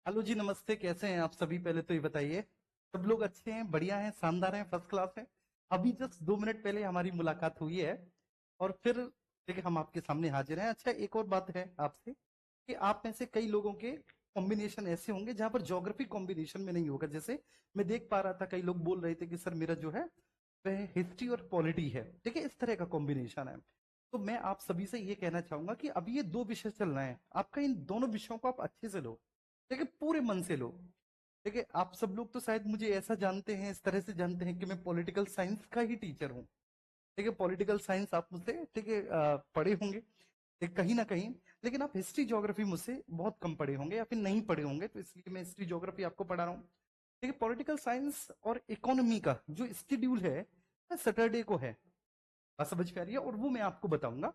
Hello जी, नमस्ते। कैसे हैं आप सभी? पहले तो ये बताइए। सब लोग अच्छे हैं, बढ़िया हैं, शानदार हैं, फर्स्ट क्लास हैं। अभी जस्ट 2 मिनट पहले हमारी मुलाकात हुई है और फिर देखिए हम आपके सामने हाजिर हैं। अच्छा, एक और बात है आपसे कि आप में से कई लोगों के कॉम्बिनेशन ऐसे होंगे जहां पर ज्योग्राफी कॉम्बिनेशन में नहीं होगा। जैसे मैं देख पा रहा था, कई लोग बोल रहे थे कि सर मेरा जो है वह हिस्ट्री और पॉलिटी है। ठीक है, इस तरह का कॉम्बिनेशन है। तो मैं आप सभी से ये कहना चाहूंगा कि अभी ये दो विषय चल रहे हैं, आपका इन दोनों विषयों को आप अच्छे से लो। देखिए, पूरे मन से लो। देखिए, आप सब लोग तो शायद मुझे ऐसा जानते हैं, इस तरह से जानते हैं कि मैं पॉलिटिकल साइंस का ही टीचर हूँ। ठीक है, पॉलिटिकल साइंस आप मुझसे ठीक है पढ़े होंगे कहीं ना कहीं। लेकिन आप हिस्ट्री ज्योग्राफी मुझसे बहुत कम पढ़े होंगे या फिर नहीं पढ़े होंगे, तो इसलिए मैं हिस्ट्री ज्योग्राफी आपको पढ़ा रहा हूँ। ठीक है, पॉलिटिकल साइंस और इकोनॉमी का जो शेड्यूल है सैटरडे को है। बात समझ में आ रही है? और वो मैं आपको बताऊंगा।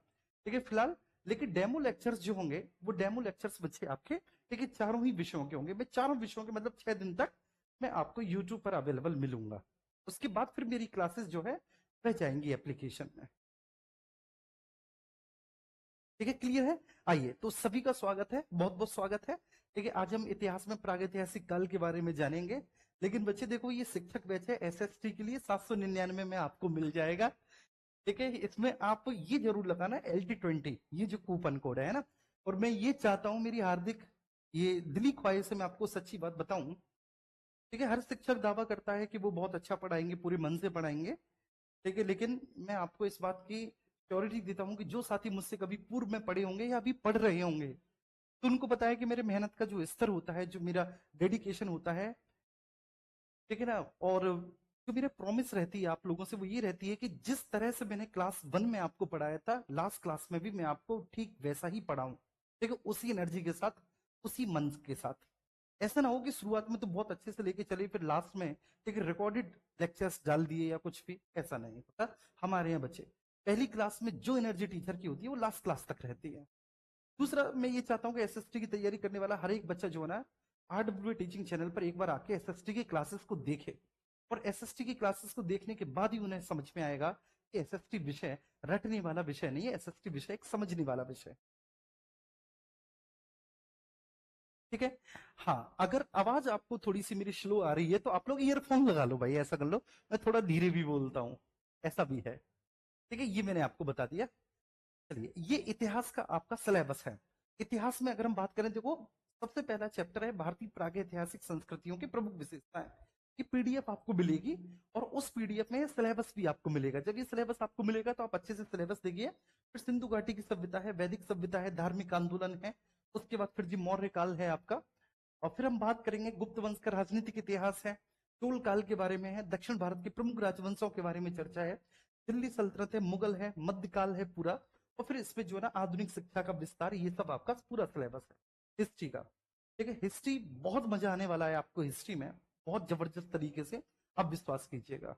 ठीक है, फिलहाल लेकिन डेमो लेक्चर्स जो होंगे वो डेमो लेक्चर्स बच्चे आपके ठीक है चारों ही विषयों के होंगे। मैं चारों विषयों के मतलब 6 दिन तक मैं आपको यूट्यूब पर अवेलेबल मिलूंगा। उसके बाद फिर मेरी क्लासेस जो है रह जाएंगी एप्लीकेशन में। ठीक है, क्लियर है? आइए, तो सभी का स्वागत है, बहुत बहुत स्वागत है। ठीक है, आज हम इतिहास में प्रागैतिहासिक काल के बारे में जानेंगे। लेकिन बच्चे देखो, ये शिक्षक बैच है, एसएसटी के लिए 799 में आपको मिल जाएगा। ठीक है, इसमें आप ये जरूर लगाना LT20, ये जो कूपन कोड है ना। और मैं ये चाहता हूं, मेरी हार्दिक ये दिली ख्वाहिश है, मैं आपको सच्ची बात बताऊं। ठीक है, हर शिक्षक दावा करता है कि वो बहुत अच्छा पढ़ाएंगे, पूरे मन से पढ़ाएंगे। ठीक है, लेकिन मैं आपको इस बात की श्योरिटी देता हूं कि जो साथी मुझसे कभी पूर्व में पढ़े होंगे या अभी पढ़ रहे होंगे, तो उनको पता है कि मेरे मेहनत का जो स्तर होता है, जो मेरा डेडिकेशन होता है, ठीक है ना। और जो मेरे प्रॉमिस रहती है आप लोगों से वो ये रहती है कि जिस तरह से मैंने क्लास 1 में आपको पढ़ाया था, लास्ट क्लास में भी मैं आपको ठीक वैसा ही पढ़ाऊं। ठीक है, उसी एनर्जी के साथ, उसी मन के साथ। ऐसा ना हो कि शुरुआत में तो बहुत अच्छे से लेके चले, फिर लास्ट में ठीक है रिकॉर्डेड लेक्चर्स डाल दिए या कुछ भी। ऐसा नहीं होता हमारे यहाँ बच्चे। पहली क्लास में जो एनर्जी टीचर की होती है वो लास्ट क्लास तक रहती है। दूसरा, मैं ये चाहता हूँ कि एसएसटी की तैयारी करने वाला हर एक बच्चा जो है ना, RWA टीचिंग चैनल पर एक बार आके एसएसटी की क्लासेस को देखे। और एसएसटी की क्लासेस को देखने के बाद ही उन्हें समझ में आएगा कि एसएसटी विषय रटने वाला विषय नहीं है, एसएसटी विषय एक समझने वाला विषय है। ठीक है। हाँ, अगर आवाज आपको थोड़ी सी मेरी स्लो आ रही है तो आप लोग ईयरफोन लगा लो भाई, ऐसा कर लो। मैं थोड़ा धीरे भी बोलता हूँ, ऐसा भी है। ठीक है, ये मैंने आपको बता दिया। चलिए, ये इतिहास का आपका सिलेबस है। इतिहास में अगर हम बात करें, देखो सबसे पहला चैप्टर है भारतीय प्रागैतिहासिक संस्कृतियों की प्रमुख विशेषताएं। ये पीडीएफ आपको मिलेगी और उस पीडीएफ में सिलेबस भी आपको मिलेगा। जब ये सिलेबस आपको मिलेगा तो आप अच्छे से सिलेबस देखिए। फिर सिंधु घाटी की सभ्यता है, वैदिक सभ्यता है, धार्मिक आंदोलन है। उसके बाद फिर जी मौर्य काल है आपका। और फिर हम बात करेंगे गुप्त वंश का राजनीतिक इतिहास है, चोल काल के बारे में है, दक्षिण भारत के प्रमुख राजवंशों के बारे में चर्चा है, दिल्ली सल्तनत है, मुगल है, मध्यकाल है पूरा। और फिर इसमें जो है ना आधुनिक शिक्षा का विस्तार, ये सब आपका पूरा सिलेबस है हिस्ट्री का। ठीक है, हिस्ट्री बहुत मजा आने वाला है आपको, हिस्ट्री में बहुत जबरदस्त तरीके से, आप विश्वास कीजिएगा।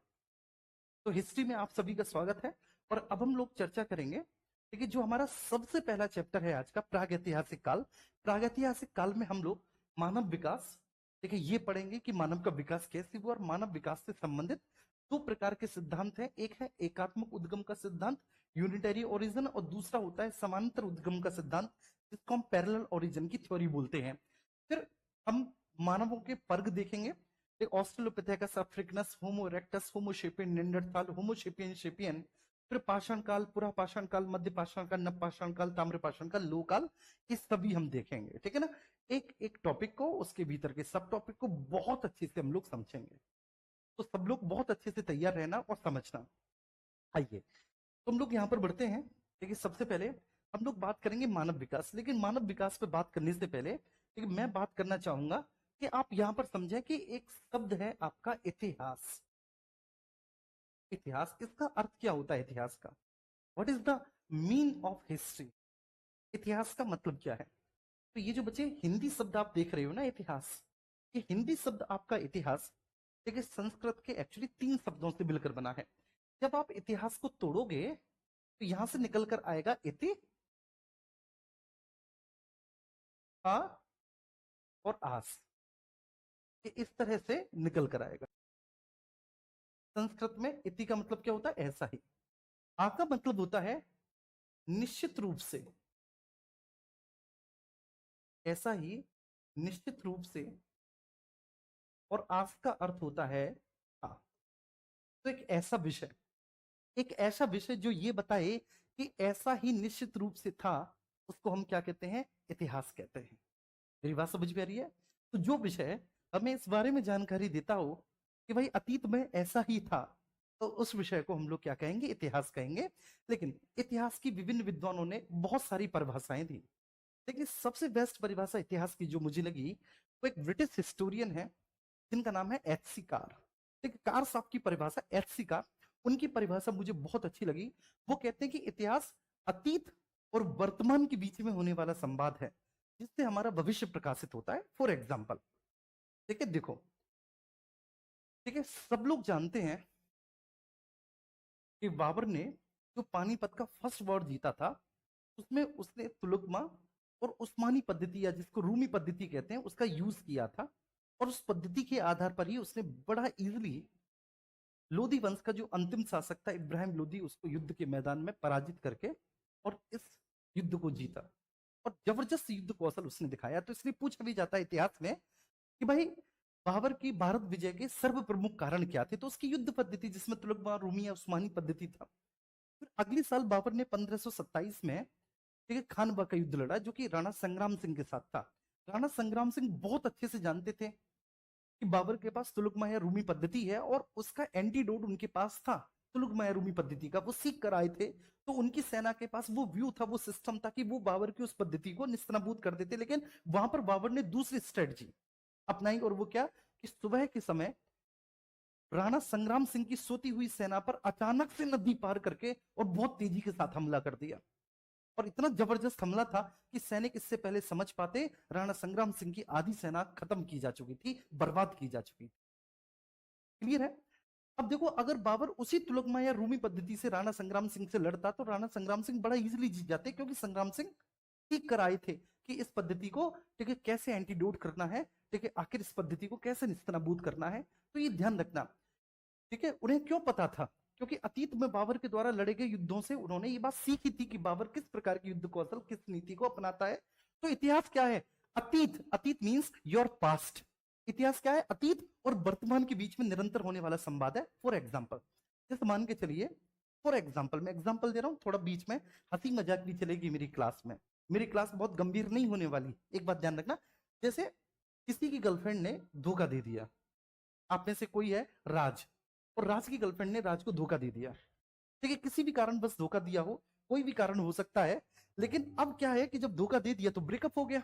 तो हिस्ट्री में आप सभी का स्वागत है। और अब हम लोग चर्चा करेंगे। ठीक है, जो हमारा सबसे पहला चैप्टर है आज का, प्रागैतिहासिक काल। प्रागैतिहासिक काल में हम लोग मानव विकास, ठीक है, ये पढ़ेंगे कि मानव का विकास कैसे हुआ। और मानव विकास से संबंधित दो प्रकार के सिद्धांत हैं, एक है एकात्मक उद्गम का सिद्धांत, यूनिटरी ओरिजिन, और दूसरा होता है समांतर उद्गम का सिद्धांत, जिसको हम पैरेलल ओरिजिन की थ्योरी बोलते हैं। फिर हम मानवों के वर्ग देखेंगे। ऑस्ट्रेलोपिथेकस अफ्रिकनस, होमो इरेक्टस, होमो सेपियन, निंडरथाल, होमो सेपियन सेपियन। फिर पाषाण काल, पूरा पाषाण काल, मध्य पाषाण काल, नव पाषाण काल, ताम्र पाषाण काल, लोह काल। ये सभी हम देखेंगे। ठीक है ना। एक एक टॉपिक को, उसके भीतर के सब टॉपिक को बहुत अच्छे से हम लोग समझेंगे। तो सब लोग बहुत अच्छे से तैयार रहना और समझना। आइए, तो हम लोग यहाँ पर बढ़ते हैं। ठीक है, सबसे पहले हम लोग बात करेंगे मानव विकास। लेकिन मानव विकास पे बात करने से पहले ठीक है, मैं बात करना चाहूंगा कि आप यहाँ पर समझें कि एक शब्द है आपका इतिहास। इतिहास, इसका अर्थ क्या होता है इतिहास का? What is the mean of history? इतिहास का मतलब क्या है? तो ये जो बच्चे हिंदी शब्द आप देख रहे हो ना, इतिहास, ये हिंदी शब्द आपका इतिहास, ठीक है, संस्कृत के एक्चुअली 3 शब्दों से मिलकर बना है। जब आप इतिहास को तोड़ोगे तो यहां से निकल कर आएगा इति, आ और आस। ये इस तरह से निकल कर आएगा। संस्कृत में इति का मतलब क्या होता है? ऐसा ही। आ का मतलब होता है निश्चित रूप से, ऐसा ही, निश्चित रूप से, और आज का अर्थ होता है हाँ। तो एक ऐसा विषय जो ये बताए कि ऐसा ही निश्चित रूप से था, उसको हम क्या कहते हैं? इतिहास कहते हैं। मेरी बात समझ में आ रही है? तो जो विषय हमें इस बारे में जानकारी देता हो कि भाई अतीत में ऐसा ही था, तो उस विषय को हम लोग क्या कहेंगे? इतिहास कहेंगे। लेकिन इतिहास की विभिन्न विद्वानों ने बहुत सारी परिभाषाएं दी, लेकिन सबसे बेस्ट परिभाषा इतिहास की जो मुझे लगी, वो एक ब्रिटिश हिस्टोरियन है जिनका नाम है एच सी कार। देखिए कार साहब की परिभाषा, एच सी कार, उनकी परिभाषा मुझे बहुत अच्छी लगी। वो कहते हैं कि इतिहास अतीत और वर्तमान के बीच में होने वाला संवाद है, जिससे हमारा भविष्य प्रकाशित होता है। फॉर एग्जाम्पल, ठीक है, देखो, ठीक है, सब लोग जानते हैं कि बाबर ने जो पानीपत का फर्स्ट वॉर जीता था, उसमें उसने तुलुकमा और उस्मानी पद्धति, या जिसको रूमी पद्धति कहते हैं, उसका यूज किया था। और उस पद्धति के आधार पर ही उसने बड़ा इजीली लोधी वंश का जो अंतिम शासक था इब्राहिम लोधी, उसको युद्ध के मैदान में पराजित करके और इस युद्ध को जीता। और जबरदस्त युद्ध कौशल उसने दिखाया। तो इसलिए पूछा भी जाता है इतिहास में कि भाई बाबर की भारत विजय के सर्व प्रमुख कारण क्या थे? तो उसकी युद्ध पद्धति, जिसमें तुगलक रूमी या उस्मानी पद्धति था। फिर अगले साल बाबर ने 1527 में, ठीक है, खानवा का युद्ध लड़ा, जो कि राणा संग्राम सिंह के साथ था। राणा संग्राम सिंह बहुत अच्छे से जानते थे कि बाबर के पास तुलुकमाया रूमी पद्धति है, और उसका एंटीडोट उनके पास था तुलुकमाया रूमी पद्धति का। वो सीख कर आए थे, तो उनकी सेना के पास वो व्यू था, वो सिस्टम था कि वो बाबर की उस पद्धति को निस्तानाबूद कर देते। लेकिन वहां पर बाबर ने दूसरी स्ट्रेटजी अपनाई, और वो क्या कि सुबह के समय राणा संग्राम सिंह की सोती हुई सेना पर अचानक से नदी पार करके और बहुत तेजी के साथ हमला कर दिया। और इतना जबरदस्त हमला था कि सैनिक इससे पहले समझ पाते, राणा संग्राम सिंह की आधी सेना खत्म की जा चुकी थी, बर्बाद की जा चुकी थी। क्लियर है? अब देखो, अगर बाबर उसी तुलकमा या रूमी पद्धति से राणा संग्राम सिंह से लड़ता, तो राणा संग्राम सिंह बड़ा इजीली जीत जाते, क्योंकि संग्राम सिंह ठीक कर आए थे कि इस पद्धति को, ठीक है, कैसे एंटीडोट करना है, ठीक है, आखिर इस पद्धति को कैसे निस्तानाबूद करना है। तो ये ध्यान रखना, ठीक है। उन्हें क्यों पता था? क्योंकि अतीत में बाबर के द्वारा लड़े गए युद्धों से उन्होंने ये बात सीखी थी कि बाबर किस प्रकार की युद्ध कौशल, किस नीति को अपनाता है। तो इतिहास क्या है? अतीत। अतीत मीन्स योर पास्ट। इतिहास क्या है? अतीत और वर्तमान के बीच में निरंतर होने वाला संवाद है। फॉर एग्जाम्पल, जैसे मान के चलिए, फॉर एग्जाम्पल, मैं एग्जाम्पल दे रहा हूं, थोड़ा बीच में हंसी मजाक भी चलेगी मेरी क्लास में। मेरी क्लास बहुत गंभीर नहीं होने वाली, एक बात ध्यान रखना। जैसे किसी की गर्लफ्रेंड ने धोखा दे दिया, आप में से कोई है राज, और राज की गर्लफ्रेंड ने राज को धोखा दे दिया। ठीक है, किसी भी कारण बस धोखा दिया हो, कोई भी कारण हो सकता है। लेकिन अब क्या है कि जब धोखा दे दिया तो ब्रेकअप हो गया।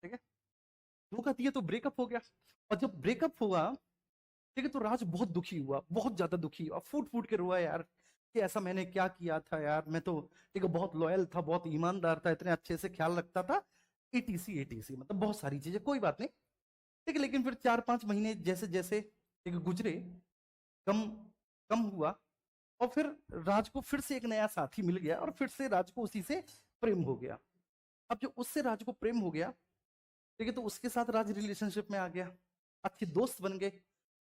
ठीक है, धोखा दिया तो ब्रेकअप हो गया। और जब ब्रेकअप हुआ, ठीक है, तो राज बहुत दुखी हुआ, बहुत ज्यादा दुखी हुआ, फूट फूट के रोआ यार कि ऐसा मैंने क्या किया था यार, मैं तो, ठीक है, बहुत लॉयल था, बहुत ईमानदार था, इतने अच्छे से ख्याल रखता था, एटीसी एटीसी, मतलब बहुत सारी चीजें, कोई बात नहीं। ठीक है, लेकिन फिर 4-5 महीने जैसे जैसे, ठीक है, गुजरे, कम कम हुआ, और फिर राज को फिर से एक नया साथी मिल गया, और फिर से राज को उसी से प्रेम हो गया। अब जो उससे राज को प्रेम हो गया, ठीक है, तो उसके साथ राज रिलेशनशिप में आ गया, अच्छे दोस्त बन गए,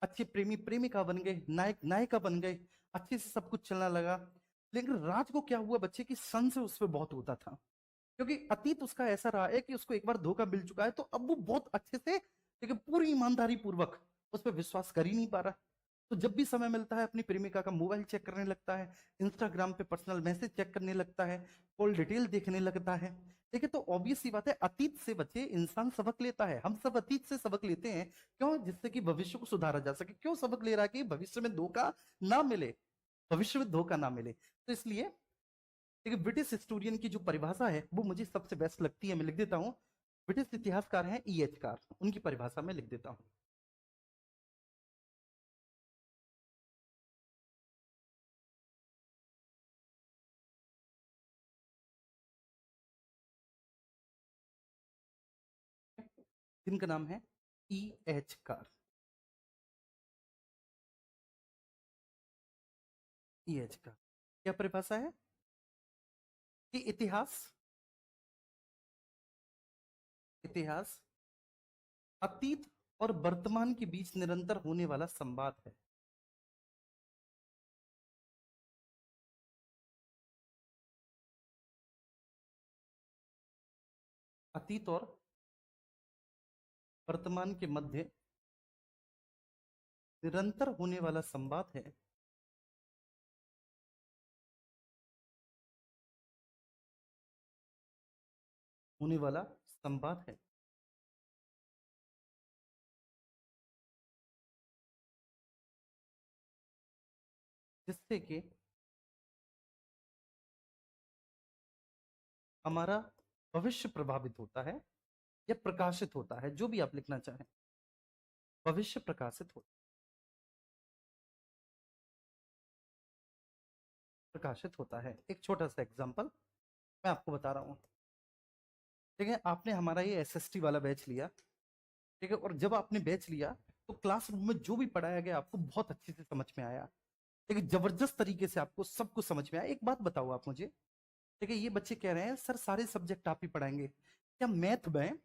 अच्छे प्रेमी प्रेमिका बन गए, नायक नायिका बन गए, अच्छे से सब कुछ चलने लगा। लेकिन राज को क्या हुआ, बच्चे की सन से उस पर बहुत होता था, क्योंकि अतीत उसका ऐसा रहा है कि उसको एक बार धोखा मिल चुका है, तो अब वो बहुत अच्छे से, ठीक है, पूरी ईमानदारी पूर्वक उस पर विश्वास कर ही नहीं पा रहा। तो जब भी समय मिलता है अपनी प्रेमिका का मोबाइल चेक करने लगता है, इंस्टाग्राम पे पर्सनल मैसेज चेक करने लगता है, कॉल डिटेल देखने लगता है। ठीक है, तो ऑब्वियस सी बात है, अतीत से बच्चे इंसान सबक लेता है। हम सब अतीत से सबक लेते हैं, क्यों? जिससे कि भविष्य को सुधारा जा सके। क्यों सबक ले रहा है? कि भविष्य में धोखा ना मिले, भविष्य में धोखा ना मिले। तो इसलिए, देखिए, ब्रिटिश हिस्टोरियन की जो परिभाषा है वो मुझे सबसे बेस्ट लगती है, मैं लिख देता हूं। ब्रिटिश इतिहासकार हैं ई एच कार, उनकी परिभाषा में लिख देता हूं। जिनका नाम है E H car. E H car क्या परिभाषा है? कि इतिहास, इतिहास अतीत और वर्तमान के बीच निरंतर होने वाला संवाद है। अतीत और वर्तमान के मध्य निरंतर होने वाला संवाद है, होने वाला संवाद है, जिससे कि हमारा भविष्य प्रभावित होता है या प्रकाशित होता है, जो भी आप लिखना चाहें। भविष्य प्रकाशित होता है। एक छोटा सा एग्जांपल मैं आपको बता रहा हूं। ठीक है, आपने हमारा ये एसएसटी वाला बैच लिया, ठीक है, और जब आपने बैच लिया तो क्लासरूम में जो भी पढ़ाया गया आपको बहुत अच्छे से समझ में आया। ठीक है, जबरदस्त तरीके से आपको सब कुछ समझ में आया। एक बात बताओ आप मुझे, ठीक है, ये बच्चे कह रहे हैं सर सारे सब्जेक्ट आप ही पढ़ाएंगे, क्या मैथ में,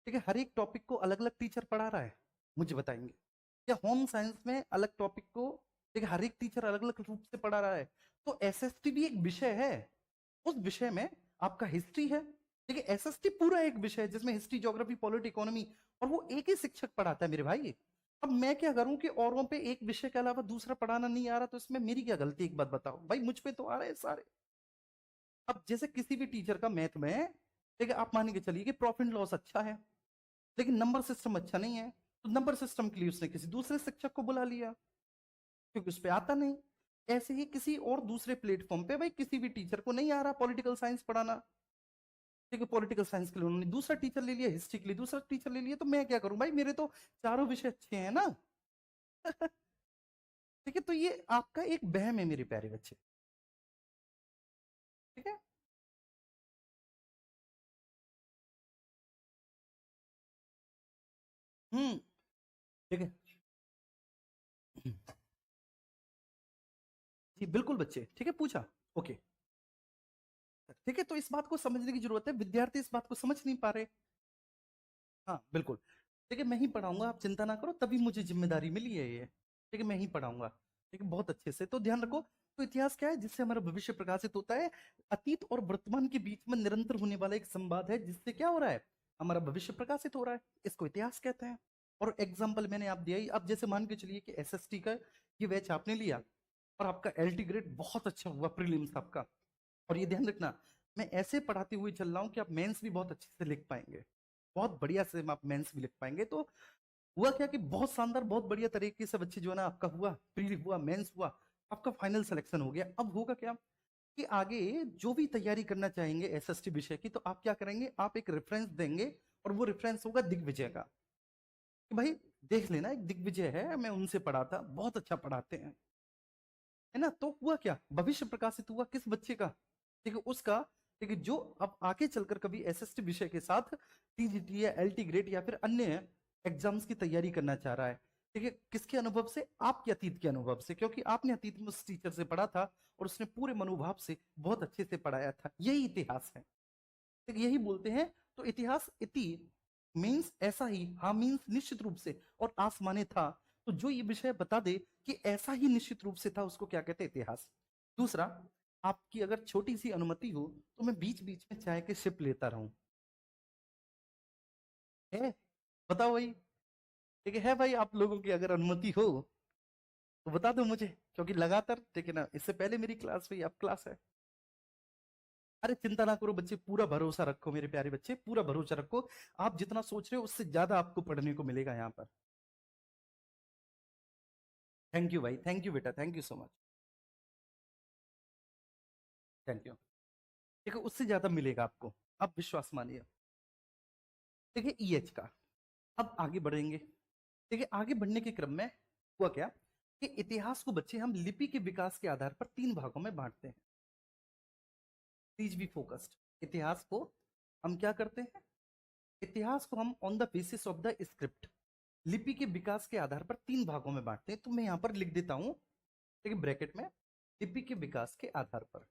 ठीक है, हर एक टॉपिक को अलग अलग टीचर पढ़ा रहा है? मुझे बताएंगे। क्या होम साइंस में अलग टॉपिक को, ठीक है, हर एक टीचर अलग अलग रूप से पढ़ा रहा है? तो एसएसटी भी एक विषय है, उस विषय में आपका हिस्ट्री है, ठीक है, एसएसटी पूरा एक विषय है जिसमें हिस्ट्री, ज्योग्राफी, पॉलिटी, इकोनॉमी, और वो एक ही शिक्षक पढ़ाता है मेरे भाई। अब मैं क्या करूं कि औरों पे एक विषय के अलावा दूसरा पढ़ाना नहीं आ रहा, तो इसमें मेरी क्या गलती? एक बात बताओ भाई, मुझ पे तो आ रहे हैं सारे। अब जैसे किसी भी टीचर का मैथ में, ठीक है, आप मान के चलिए कि प्रॉफिट एंड लॉस अच्छा है, लेकिन नंबर सिस्टम अच्छा नहीं है, तो नंबर सिस्टम के लिए उसने किसी दूसरे शिक्षक को बुला लिया क्योंकि उस पर आता नहीं। ऐसे ही किसी और दूसरे प्लेटफॉर्म पे भाई किसी भी टीचर को नहीं आ रहा पॉलिटिकल साइंस पढ़ाना, ठीक है, पॉलिटिकल साइंस के लिए उन्होंने दूसरा टीचर ले लिया, हिस्ट्री के लिए दूसरा टीचर ले लिया, तो मैं क्या करूं भाई, मेरे तो चारों विषय अच्छे हैं ना। ठीक है, तो ये आपका एक वहम है मेरे प्यारे बच्चे। ठीक है, हम्म, ठीक है, जी बिल्कुल बच्चे, ठीक है, पूछा, ओके, ठीक है, तो इस बात को समझने की जरूरत है, विद्यार्थी इस बात को समझ नहीं पा रहे। हाँ बिल्कुल, ठीक है, मैं ही पढ़ाऊंगा, आप चिंता ना करो, तभी मुझे जिम्मेदारी मिली है ये। ठीक है, मैं ही पढ़ाऊंगा, ठीक है, बहुत अच्छे से, तो ध्यान रखो। तो इतिहास क्या है? जिससे हमारा भविष्य प्रकाशित होता है, अतीत और वर्तमान के बीच में निरंतर होने वाला एक संवाद है, जिससे क्या हो रहा है, हमारा भविष्य प्रकाशित हो रहा है, इसको इतिहास कहते हैं। और एग्जाम्पल मैंने आप दिया ही। अब जैसे मान के चलिए कि एसएसटी का ये बैच आपने लिया और आपका एलटी ग्रेड बहुत अच्छा हुआ, प्रीलिम्स आपका, और ये ध्यान रखना, मैं ऐसे पढ़ाते हुए चल रहा हूँ कि आप मेंस भी बहुत अच्छे से लिख पाएंगे, बहुत बढ़िया से आप मेंस भी लिख पाएंगे। तो हुआ क्या कि बहुत शानदार, बहुत बढ़िया तरीके से बच्चे जो है ना, आपका हुआ, प्री हुआ, मेंस हुआ, आपका फाइनल सिलेक्शन हो गया। अब होगा क्या कि आगे जो भी तैयारी करना चाहेंगे एसएसटी विषय की, तो आप क्या करेंगे, आप एक रेफरेंस देंगे, और वो रेफरेंस होगा दिग्विजय का, कि भाई देख लेना, एक दिग्विजय है, मैं उनसे पढ़ा था, बहुत अच्छा पढ़ाते हैं, है ना। तो हुआ क्या, भविष्य प्रकाशित हुआ किस बच्चे का? ठीक है, उसका, ठीक है, जो अब आगे चलकर कभी एसएसटी विषय के साथ टीजीटी या एलटी ग्रेड या फिर अन्य एग्जाम्स की तैयारी करना चाह रहा है। ठीक है, किसके अनुभव से? आपके अतीत के अनुभव से, क्योंकि आपने अतीत में उस टीचर से पढ़ा था और उसने पूरे मनोभाव से बहुत अच्छे से पढ़ाया था। यही इतिहास है, ठीक, यही बोलते हैं। तो इतिहास, इति मीन्स ऐसा ही, हाँ मीन्स निश्चित रूप से, और आस माने था। तो जो ये विषय बता दे कि ऐसा ही निश्चित रूप से था, उसको क्या कहते हैं? इतिहास। दूसरा, आपकी अगर छोटी सी अनुमति हो तो मैं बीच बीच में चाय के सिप लेता रहूं, है? बताओ भाई, ठीक है भाई, आप लोगों की अगर अनुमति हो तो बता दो मुझे, क्योंकि लगातार, ठीक है ना, इससे पहले मेरी क्लास हुई, अब क्लास है। अरे चिंता ना करो बच्चे, पूरा भरोसा रखो मेरे प्यारे बच्चे, पूरा भरोसा रखो। आप जितना सोच रहे हो उससे ज्यादा आपको पढ़ने को मिलेगा यहाँ पर। थैंक यू भाई, थैंक यू बेटा, thank you so much, thank you. ठीक है, उससे ज्यादा मिलेगा आपको, आप विश्वास मानिए। देखिए ईएच का, अब आगे बढ़ेंगे। देखिए आगे बढ़ने के क्रम में हुआ क्या कि इतिहास को बच्चे हम लिपि के विकास के आधार पर तीन भागों में बांटते हैं। Please be focused. इतिहास को हम क्या करते हैं? इतिहास को हम on the basis of the script, लिपि के विकास के आधार पर तीन भागों में बांटते हैं। तो मैं यहां पर लिख देता हूं, ठीक है, ब्रैकेट में, लिपि के विकास के आधार पर।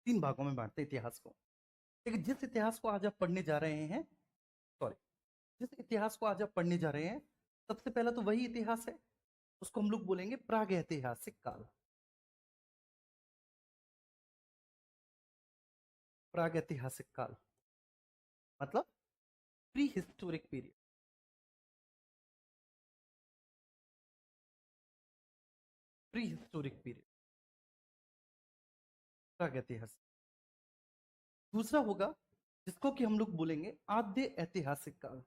तीन भागों में बांटते हैं इतिहास को। ठीक है, जिस इतिहास को आज आप पढ़ने जा रहे हैं, सॉरी, जिस इतिहास को आज आप पढ़ने जा रहे हैं, सबसे पहला तो वही इतिहास है, उसको हम लोग बोलेंगे प्रागैतिहासिक काल। प्रागैतिहासिक काल मतलब pre historic period. Pre historic period, प्रागैतिहासिक। दूसरा होगा जिसको कि हम लोग बोलेंगे आद्य ऐतिहासिक काल।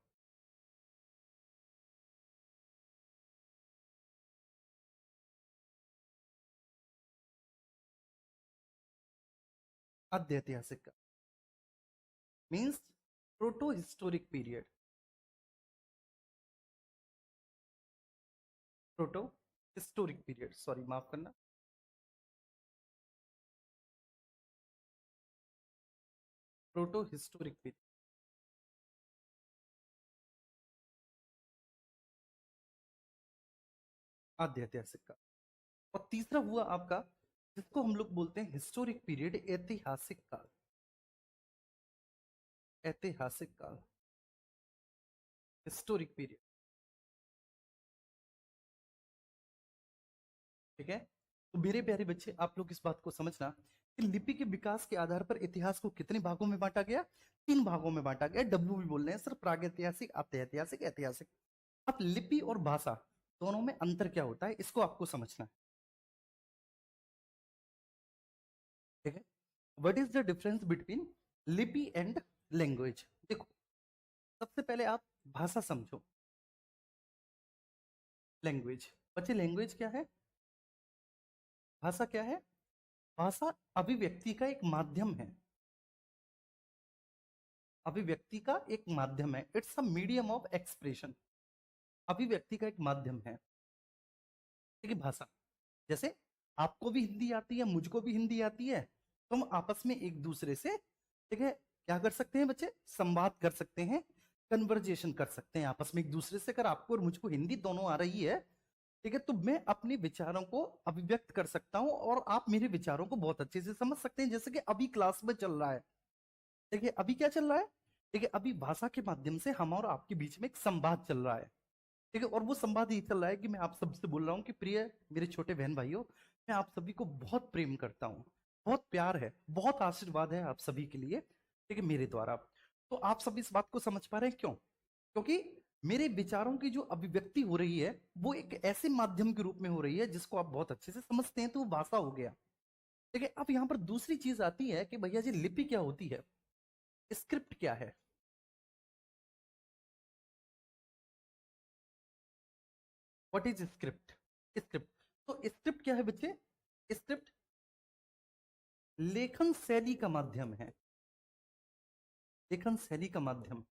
आद्य ऐतिहासिक काल means proto historic period. Proto historic period, sorry माफ करना, प्रोटो हिस्टोरिक पीरियड, आद्य ऐतिहासिक काल। और तीसरा हुआ आपका जिसको हम लोग बोलते हैं हिस्टोरिक पीरियड, ऐतिहासिक काल। ऐतिहासिक काल, हिस्टोरिक पीरियड। ठीक है, तो मेरे प्यारे बच्चे आप लोग इस बात को समझना कि लिपि के विकास के आधार पर इतिहास को कितने भागों में बांटा गया? 3 भागों में बांटा गया। डब्ल्यू भी बोल रहे हैं सर, प्रागैतिहासिक, आद्य ऐतिहासिक, ऐतिहासिक। अब लिपि और भाषा दोनों में अंतर क्या होता है, इसको आपको समझना है। ठीक है, what is the difference between लिपि एंड लैंग्वेज? देखो, सबसे पहले आप भाषा समझो। लैंग्वेज, बच्चे लैंग्वेज क्या है? भाषा क्या है? भाषा अभिव्यक्ति का एक माध्यम है। अभिव्यक्ति का एक माध्यम है, it's a medium of expression. अभिव्यक्ति का एक माध्यम है। ठीक है, भाषा जैसे आपको भी हिंदी आती है, मुझको भी हिंदी आती है, तो हम आपस में एक दूसरे से, ठीक है, क्या कर सकते हैं बच्चे? संवाद कर सकते हैं, कन्वर्जेशन कर सकते हैं आपस में एक दूसरे से। अगर आपको और मुझको हिंदी दोनों आ रही है, ठीक है, तो मैं अपने विचारों को अभिव्यक्त कर सकता हूं और आप मेरे विचारों को बहुत अच्छे से समझ सकते हैं। जैसे कि अभी क्लास में चल रहा है, देखिए अभी क्या चल रहा है, देखिए अभी भाषा के माध्यम से हम और आपके बीच में एक संवाद चल रहा है। ठीक है, और वो संवाद ये चल रहा है कि मैं आप सबसे बोल रहा हूँ कि प्रिय मेरे छोटे बहन भाइयों, मैं आप सभी को बहुत प्रेम करता हूँ, बहुत प्यार है, बहुत आशीर्वाद है आप सभी के लिए, ठीक है, मेरे द्वारा। तो आप सब इस बात को समझ पा रहे हैं, क्यों? क्योंकि मेरे विचारों की जो अभिव्यक्ति हो रही है वो एक ऐसे माध्यम के रूप में हो रही है जिसको आप बहुत अच्छे से समझते हैं, तो वो भाषा हो गया। ठीक है, अब यहाँ पर दूसरी चीज आती है कि भैया जी लिपि क्या होती है, स्क्रिप्ट क्या है? What is script? स्क्रिप्ट, तो स्क्रिप्ट क्या है बच्चे? स्क्रिप्ट लेखन शैली का माध्यम है। लेखन शैली का माध्यम।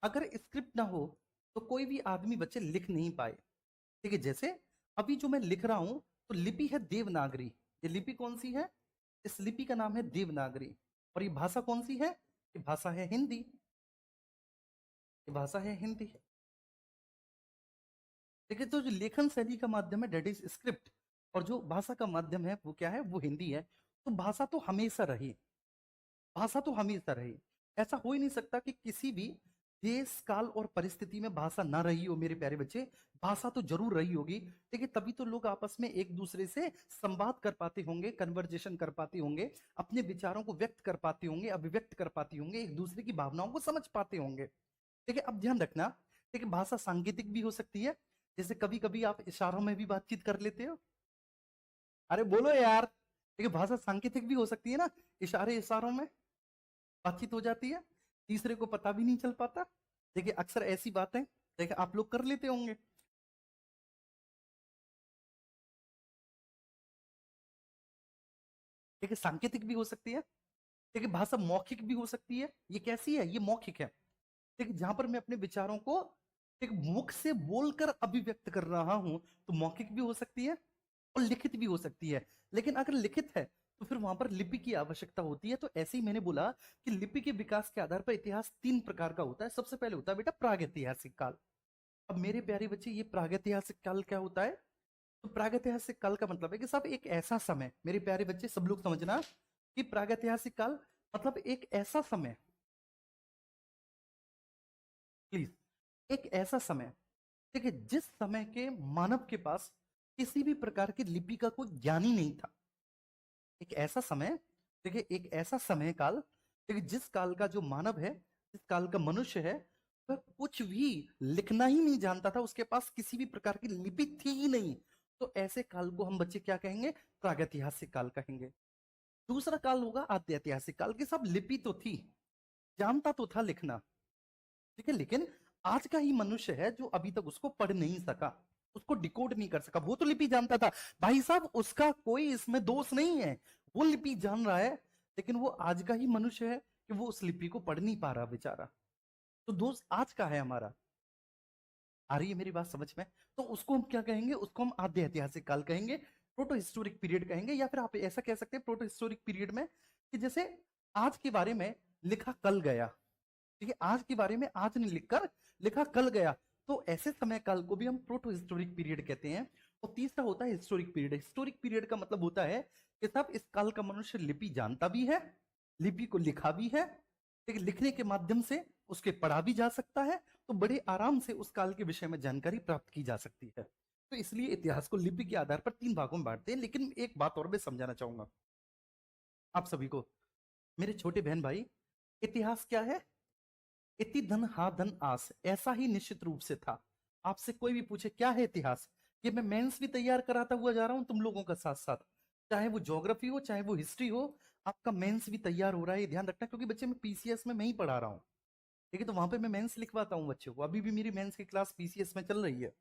अगर स्क्रिप्ट ना हो तो कोई भी आदमी बच्चे लिख नहीं पाए। ठीक है, जैसे अभी जो मैं लिख रहा हूं, तो लिपि है देवनागरी। ये लिपि कौन सी है? इस लिपि का नाम है देवनागरी। और ये भाषा कौन सी है? ये भाषा है हिंदी। ये भाषा है हिंदी। ठीक है, तो जो लेखन शैली का माध्यम है डेट इज स्क्रिप्ट, और जो भाषा का माध्यम है वो क्या है? वो हिंदी है। तो भाषा तो हमेशा रही, भाषा तो हमेशा रही। ऐसा हो ही नहीं सकता कि किसी भी देश काल और परिस्थिति में भाषा ना रही हो मेरे प्यारे बच्चे। भाषा तो जरूर रही होगी, देखिए तभी तो लोग आपस में एक दूसरे से संवाद कर पाते होंगे, कन्वर्जेशन कर पाते होंगे, अपने विचारों को व्यक्त कर पाते होंगे, अभिव्यक्त कर पाते होंगे, एक दूसरे की भावनाओं को समझ पाते होंगे। ठीक है, अब ध्यान रखना, ठीक है, भाषा सांकेतिक भी हो सकती है। जैसे कभी कभी आप इशारों में भी बातचीत कर लेते हो। अरे बोलो यार, ठीक है, भाषा सांकेतिक भी हो सकती है ना, इशारे इशारों में बातचीत हो जाती है, तीसरे को पता भी नहीं चल पाता। देखिए अक्सर ऐसी बातें, देखिए आप लोग कर लेते होंगे। देखिए सांकेतिक भी हो सकती है। देखिए भाषा मौखिक भी हो सकती है। ये कैसी है? ये मौखिक है। देखिए जहां पर मैं अपने विचारों को एक मुख से बोलकर अभिव्यक्त कर रहा हूं, तो मौखिक भी हो सकती है और लिखित भी हो सकती है। लेकिन अगर लिखित है तो फिर वहां पर लिपि की आवश्यकता होती है। तो ऐसे ही मैंने बोला कि लिपि के विकास के आधार पर इतिहास 3 प्रकार का होता है। सबसे पहले होता है बेटा प्रागैतिहासिक काल। अब मेरे प्यारे बच्चे, ये प्रागैतिहासिक काल क्या होता है? तो प्रागैतिहासिक काल का मतलब है कि सब एक ऐसा समय, मेरे प्यारे बच्चे सब लोग समझना, कि प्रागैतिहासिक काल मतलब एक ऐसा समय, प्लीज एक ऐसा समय, ठीक है, जिस समय के मानव के पास किसी भी प्रकार की लिपि का कोई ज्ञान ही नहीं था। एक ऐसा समय, ठीक है, एक ऐसा समय काल, ठीक है, जिस काल का जो मानव है, जिस काल का मनुष्य है, वह कुछ भी लिखना ही नहीं जानता था, उसके पास किसी भी प्रकार की लिपि थी ही नहीं। तो ऐसे काल को हम बच्चे क्या कहेंगे? प्रागैतिहासिक काल कहेंगे। दूसरा काल होगा आद्य ऐतिहासिक काल की, सब लिपि तो थी, जानता तो था लिखना, ठीक है, लेकिन आज का ही मनुष्य है जो अभी तक उसको पढ़ नहीं सका, उसको डिकोड नहीं कर सका। वो तो लिपि जानता था भाई साहब, उसका कोई इसमें दोष नहीं है, वो लिपि जान रहा है, लेकिन वो आज का ही मनुष्य है कि वो उस लिपि को पढ़ नहीं पा रहा बेचारा। तो दोष आज का है हमारा। आ रही है मेरी बात समझ में? तो उसको हम क्या कहेंगे? उसको हम आद्य ऐतिहासिक काल कहेंगे, प्रोटो हिस्टोरिक पीरियड कहेंगे, या फिर आप ऐसा कह सकते हैं प्रोटो हिस्टोरिक पीरियड में कि जैसे आज के बारे में लिखा कल गया, ठीक है, आज के बारे में आज नहीं लिखकर लिखा कल गया, तो ऐसे समय काल को भी हम प्रोटो हिस्टोरिक पीरियड कहते हैं। और तीसरा होता है हिस्टोरिक पीरियड। हिस्टोरिक पीरियड का मतलब होता है कि साहब इस काल का मनुष्य लिपि जानता भी है, लिपि को लिखा भी है, ठीक है, लिखने के माध्यम से उसके पढ़ा भी जा सकता है, तो बड़े आराम से उस काल के विषय में जानकारी प्राप्त की जा सकती है। तो इसलिए इतिहास को लिपि के आधार पर 3 भागों में बांटते हैं। लेकिन एक बात और मैं समझाना चाहूंगा आप सभी को, मेरे छोटे बहन भाई, इतिहास क्या है? इति धन हा धन आस, ऐसा ही निश्चित रूप से था। आपसे कोई भी पूछे क्या है इतिहास, कि मैं मेंस भी तैयार कराता हुआ जा रहा हूं तुम लोगों का साथ साथ, चाहे वो ज्योग्राफी हो चाहे वो हिस्ट्री हो, आपका मेंस भी तैयार हो रहा है, ये ध्यान रखना, क्योंकि बच्चे मैं पीसीएस में मैं ही पढ़ा रहा हूँ, ठीक है, तो वहां पे मैं मेंस लिखवाता हूँ बच्चों को। अभी भी मेरी मेंस की क्लास पीसीएस में चल रही है,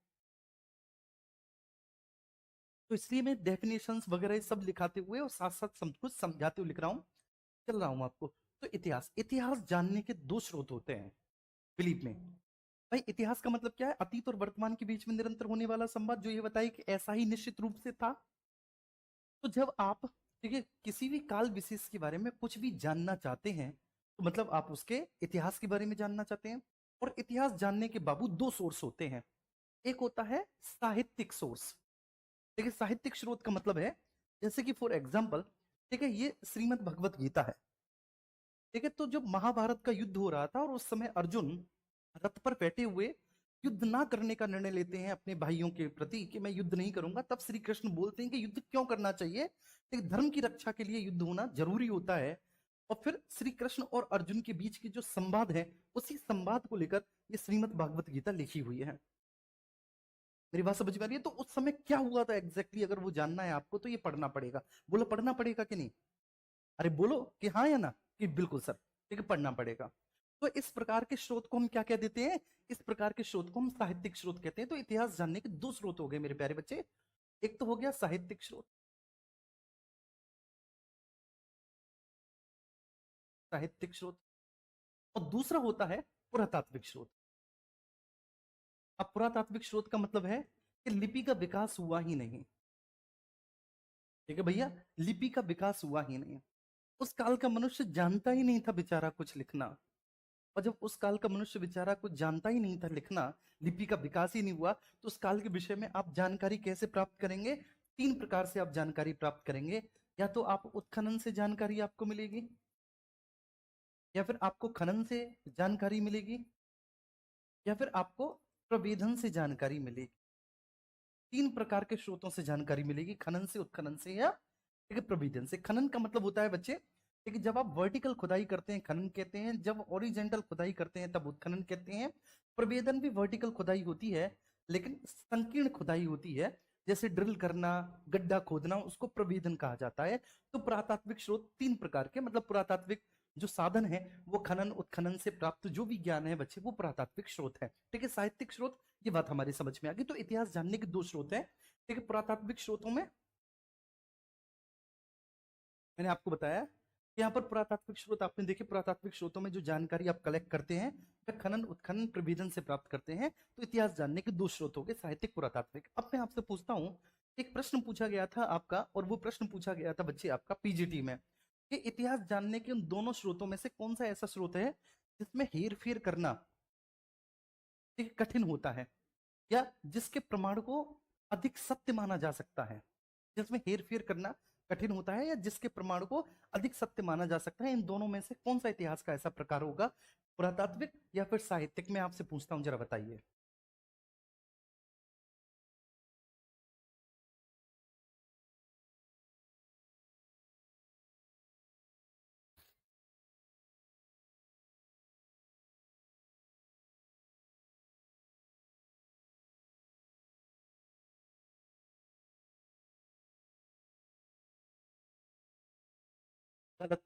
तो इसलिए मैं डेफिनेशंस वगैरह ये सब लिखाते हुए और साथ साथ सब कुछ समझाते हुए लिख रहा हूँ, चल रहा हूँ आपको। तो इतिहास, इतिहास जानने के 2 स्रोत होते हैं, बिलीव में। भाई इतिहास का मतलब क्या है? अतीत और वर्तमान के बीच में निरंतर होने वाला संवाद, जो ये बताए कि ऐसा ही निश्चित रूप से था। तो जब आप, ठीक है, किसी भी काल विशेष के बारे में कुछ भी जानना चाहते हैं, तो मतलब आप उसके इतिहास के बारे में जानना चाहते हैं। और इतिहास जानने के बाबू 2 सोर्स होते हैं। एक होता है साहित्यिक सोर्स, ठीक है, साहित्यिक स्रोत का मतलब है जैसे कि फॉर एग्जाम्पल, ठीक है, ये श्रीमद् भगवत गीता है, ठीक है, तो जब महाभारत का युद्ध हो रहा था और उस समय अर्जुन रथ पर बैठे हुए युद्ध ना करने का निर्णय लेते हैं अपने भाइयों के प्रति कि मैं युद्ध नहीं करूंगा, तब श्री कृष्ण बोलते हैं कि युद्ध क्यों करना चाहिए, एक धर्म की रक्षा के लिए युद्ध होना जरूरी होता है। और फिर श्री कृष्ण और अर्जुन के बीच की जो संवाद है, उसी संवाद को लेकर ये श्रीमद् भागवत गीता लिखी हुई है। मेरी बात समझ में आ रही है? तो उस समय क्या हुआ था एग्जैक्टली, अगर वो जानना है आपको तो ये पढ़ना पड़ेगा। बोलो पढ़ना पड़ेगा कि नहीं? अरे बोलो कि हाँ या ना, कि बिल्कुल सर, ठीक है, पढ़ना पड़ेगा। तो इस प्रकार के स्रोत को हम क्या कह देते हैं? इस प्रकार के स्रोत को हम साहित्यिक स्रोत कहते हैं। तो इतिहास जानने के 2 स्रोत हो गए मेरे प्यारे बच्चे। एक तो हो गया साहित्यिक स्रोत, साहित्यिक स्रोत, और दूसरा होता है पुरातात्विक स्रोत। अब पुरातात्विक स्रोत का मतलब है कि लिपि का विकास हुआ ही नहीं, ठीक है भैया, लिपि का विकास हुआ ही नहीं। उस काल का मनुष्य जानता ही नहीं था बेचारा कुछ लिखना। और जब उस काल का मनुष्य बेचारा कुछ जानता ही नहीं था लिखना, लिपि का विकास ही नहीं हुआ, तो उस काल के विषय में आप जानकारी कैसे प्राप्त करेंगे? 3 प्रकार से आप जानकारी प्राप्त करेंगे। या तो आप उत्खनन से जानकारी आपको मिलेगी, या फिर आपको खनन से जानकारी मिलेगी, या फिर आपको प्रवेधन से जानकारी मिलेगी। 3 प्रकार के स्रोतों से जानकारी मिलेगी, खनन से, उत्खनन से, या ठीक है प्रवेधन से। खनन का मतलब होता है बच्चे, ठीक है, जब आप वर्टिकल खुदाई करते हैं खनन कहते हैं, जब ओरिजेंटल खुदाई करते हैं तब उत्खनन कहते हैं। प्रवेदन भी वर्टिकल खुदाई होती है, लेकिन संकीर्ण खुदाई होती है, जैसे ड्रिल करना, गड्ढा खोदना, उसको प्रवेदन कहा जाता है। तो पुरातात्विक स्रोत 3 प्रकार के, मतलब पुरातात्विक जो साधन है वो खनन उत्खनन से प्राप्त जो भी ज्ञान है बच्चे, वो पुरातात्विक स्रोत है, ठीक है। साहित्यिक स्रोत, ये बात हमारी समझ में आ गई। तो इतिहास जानने के 2 स्रोत हैं, ठीक है। पुरातात्विक स्रोतों में मैंने आपको बताया कि यहाँ पर पुरातात्विक स्रोत आपने देखे, पुरातात्विक स्रोतों में जो जानकारी आप कलेक्ट करते हैं वह खनन उत्खनन प्रवेदन से प्राप्त करते हैं। तो इतिहास जानने के 2 स्रोत हो गए, साहित्यिक पुरातात्विक। अब मैं आपसे पूछता हूँ, एक प्रश्न पूछा गया था आपका, और वो प्रश्न पूछा गया था बच्चे आपका पीजीटी में, कि इतिहास जानने के उन दोनों स्रोतों में से कौन सा ऐसा स्रोत है जिसमें हेर फेर करना, ठीक है, कठिन होता है, या जिसके प्रमाण को अधिक सत्य माना जा सकता है, जिसमें हेर फेर करना कठिन होता है, या जिसके प्रमाण को अधिक सत्य माना जा सकता है? इन दोनों में से कौन सा इतिहास का ऐसा प्रकार होगा, पुरातात्विक या फिर साहित्यिक? में आपसे पूछता हूं, जरा बताइए। गलत।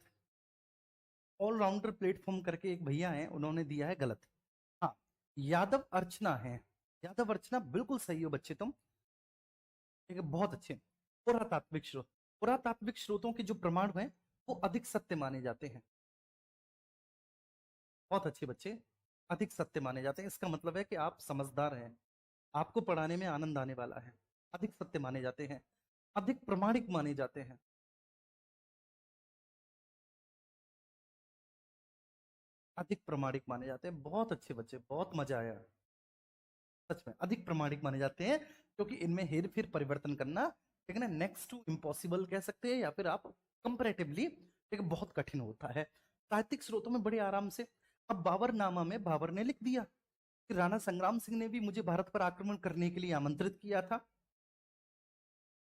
ऑलराउंडर प्लेटफॉर्म करके एक भैया हैं, उन्होंने दिया है गलत। हाँ, यादव अर्चना है। यादव अर्चना बिल्कुल सही हो बच्चे तुम। ठीक है, बहुत अच्छे। पुरातात्विक स्रोत, पुरातात्विक स्रोतों के जो प्रमाण हैं वो अधिक सत्य माने जाते हैं। बहुत अच्छे बच्चे, अधिक सत्य माने जाते हैं, इसका मतलब है कि आप समझदार हैं, आपको पढ़ाने में आनंद आने वाला है। अधिक सत्य माने जाते हैं, अधिक प्रमाणिक माने जाते हैं। अधिक प्रमाणिक माने जाते हैं, बहुत अच्छे बच्चे, बहुत मजा आया। सच में अधिक प्रमाणिक माने जाते हैं, क्योंकि इनमें हेर फेर परिवर्तन करना, ठीक है ना, नेक्स्ट टू इम्पॉसिबल कह सकते हैं, या फिर आप कंपैरेटिवली, ठीक है, बहुत कठिन होता है। साहित्यिक स्रोतों में बड़े आराम से। अब बाबरनामा में बाबर ने लिख दिया कि राणा संग्राम सिंह ने भी मुझे भारत पर आक्रमण करने के लिए आमंत्रित किया था,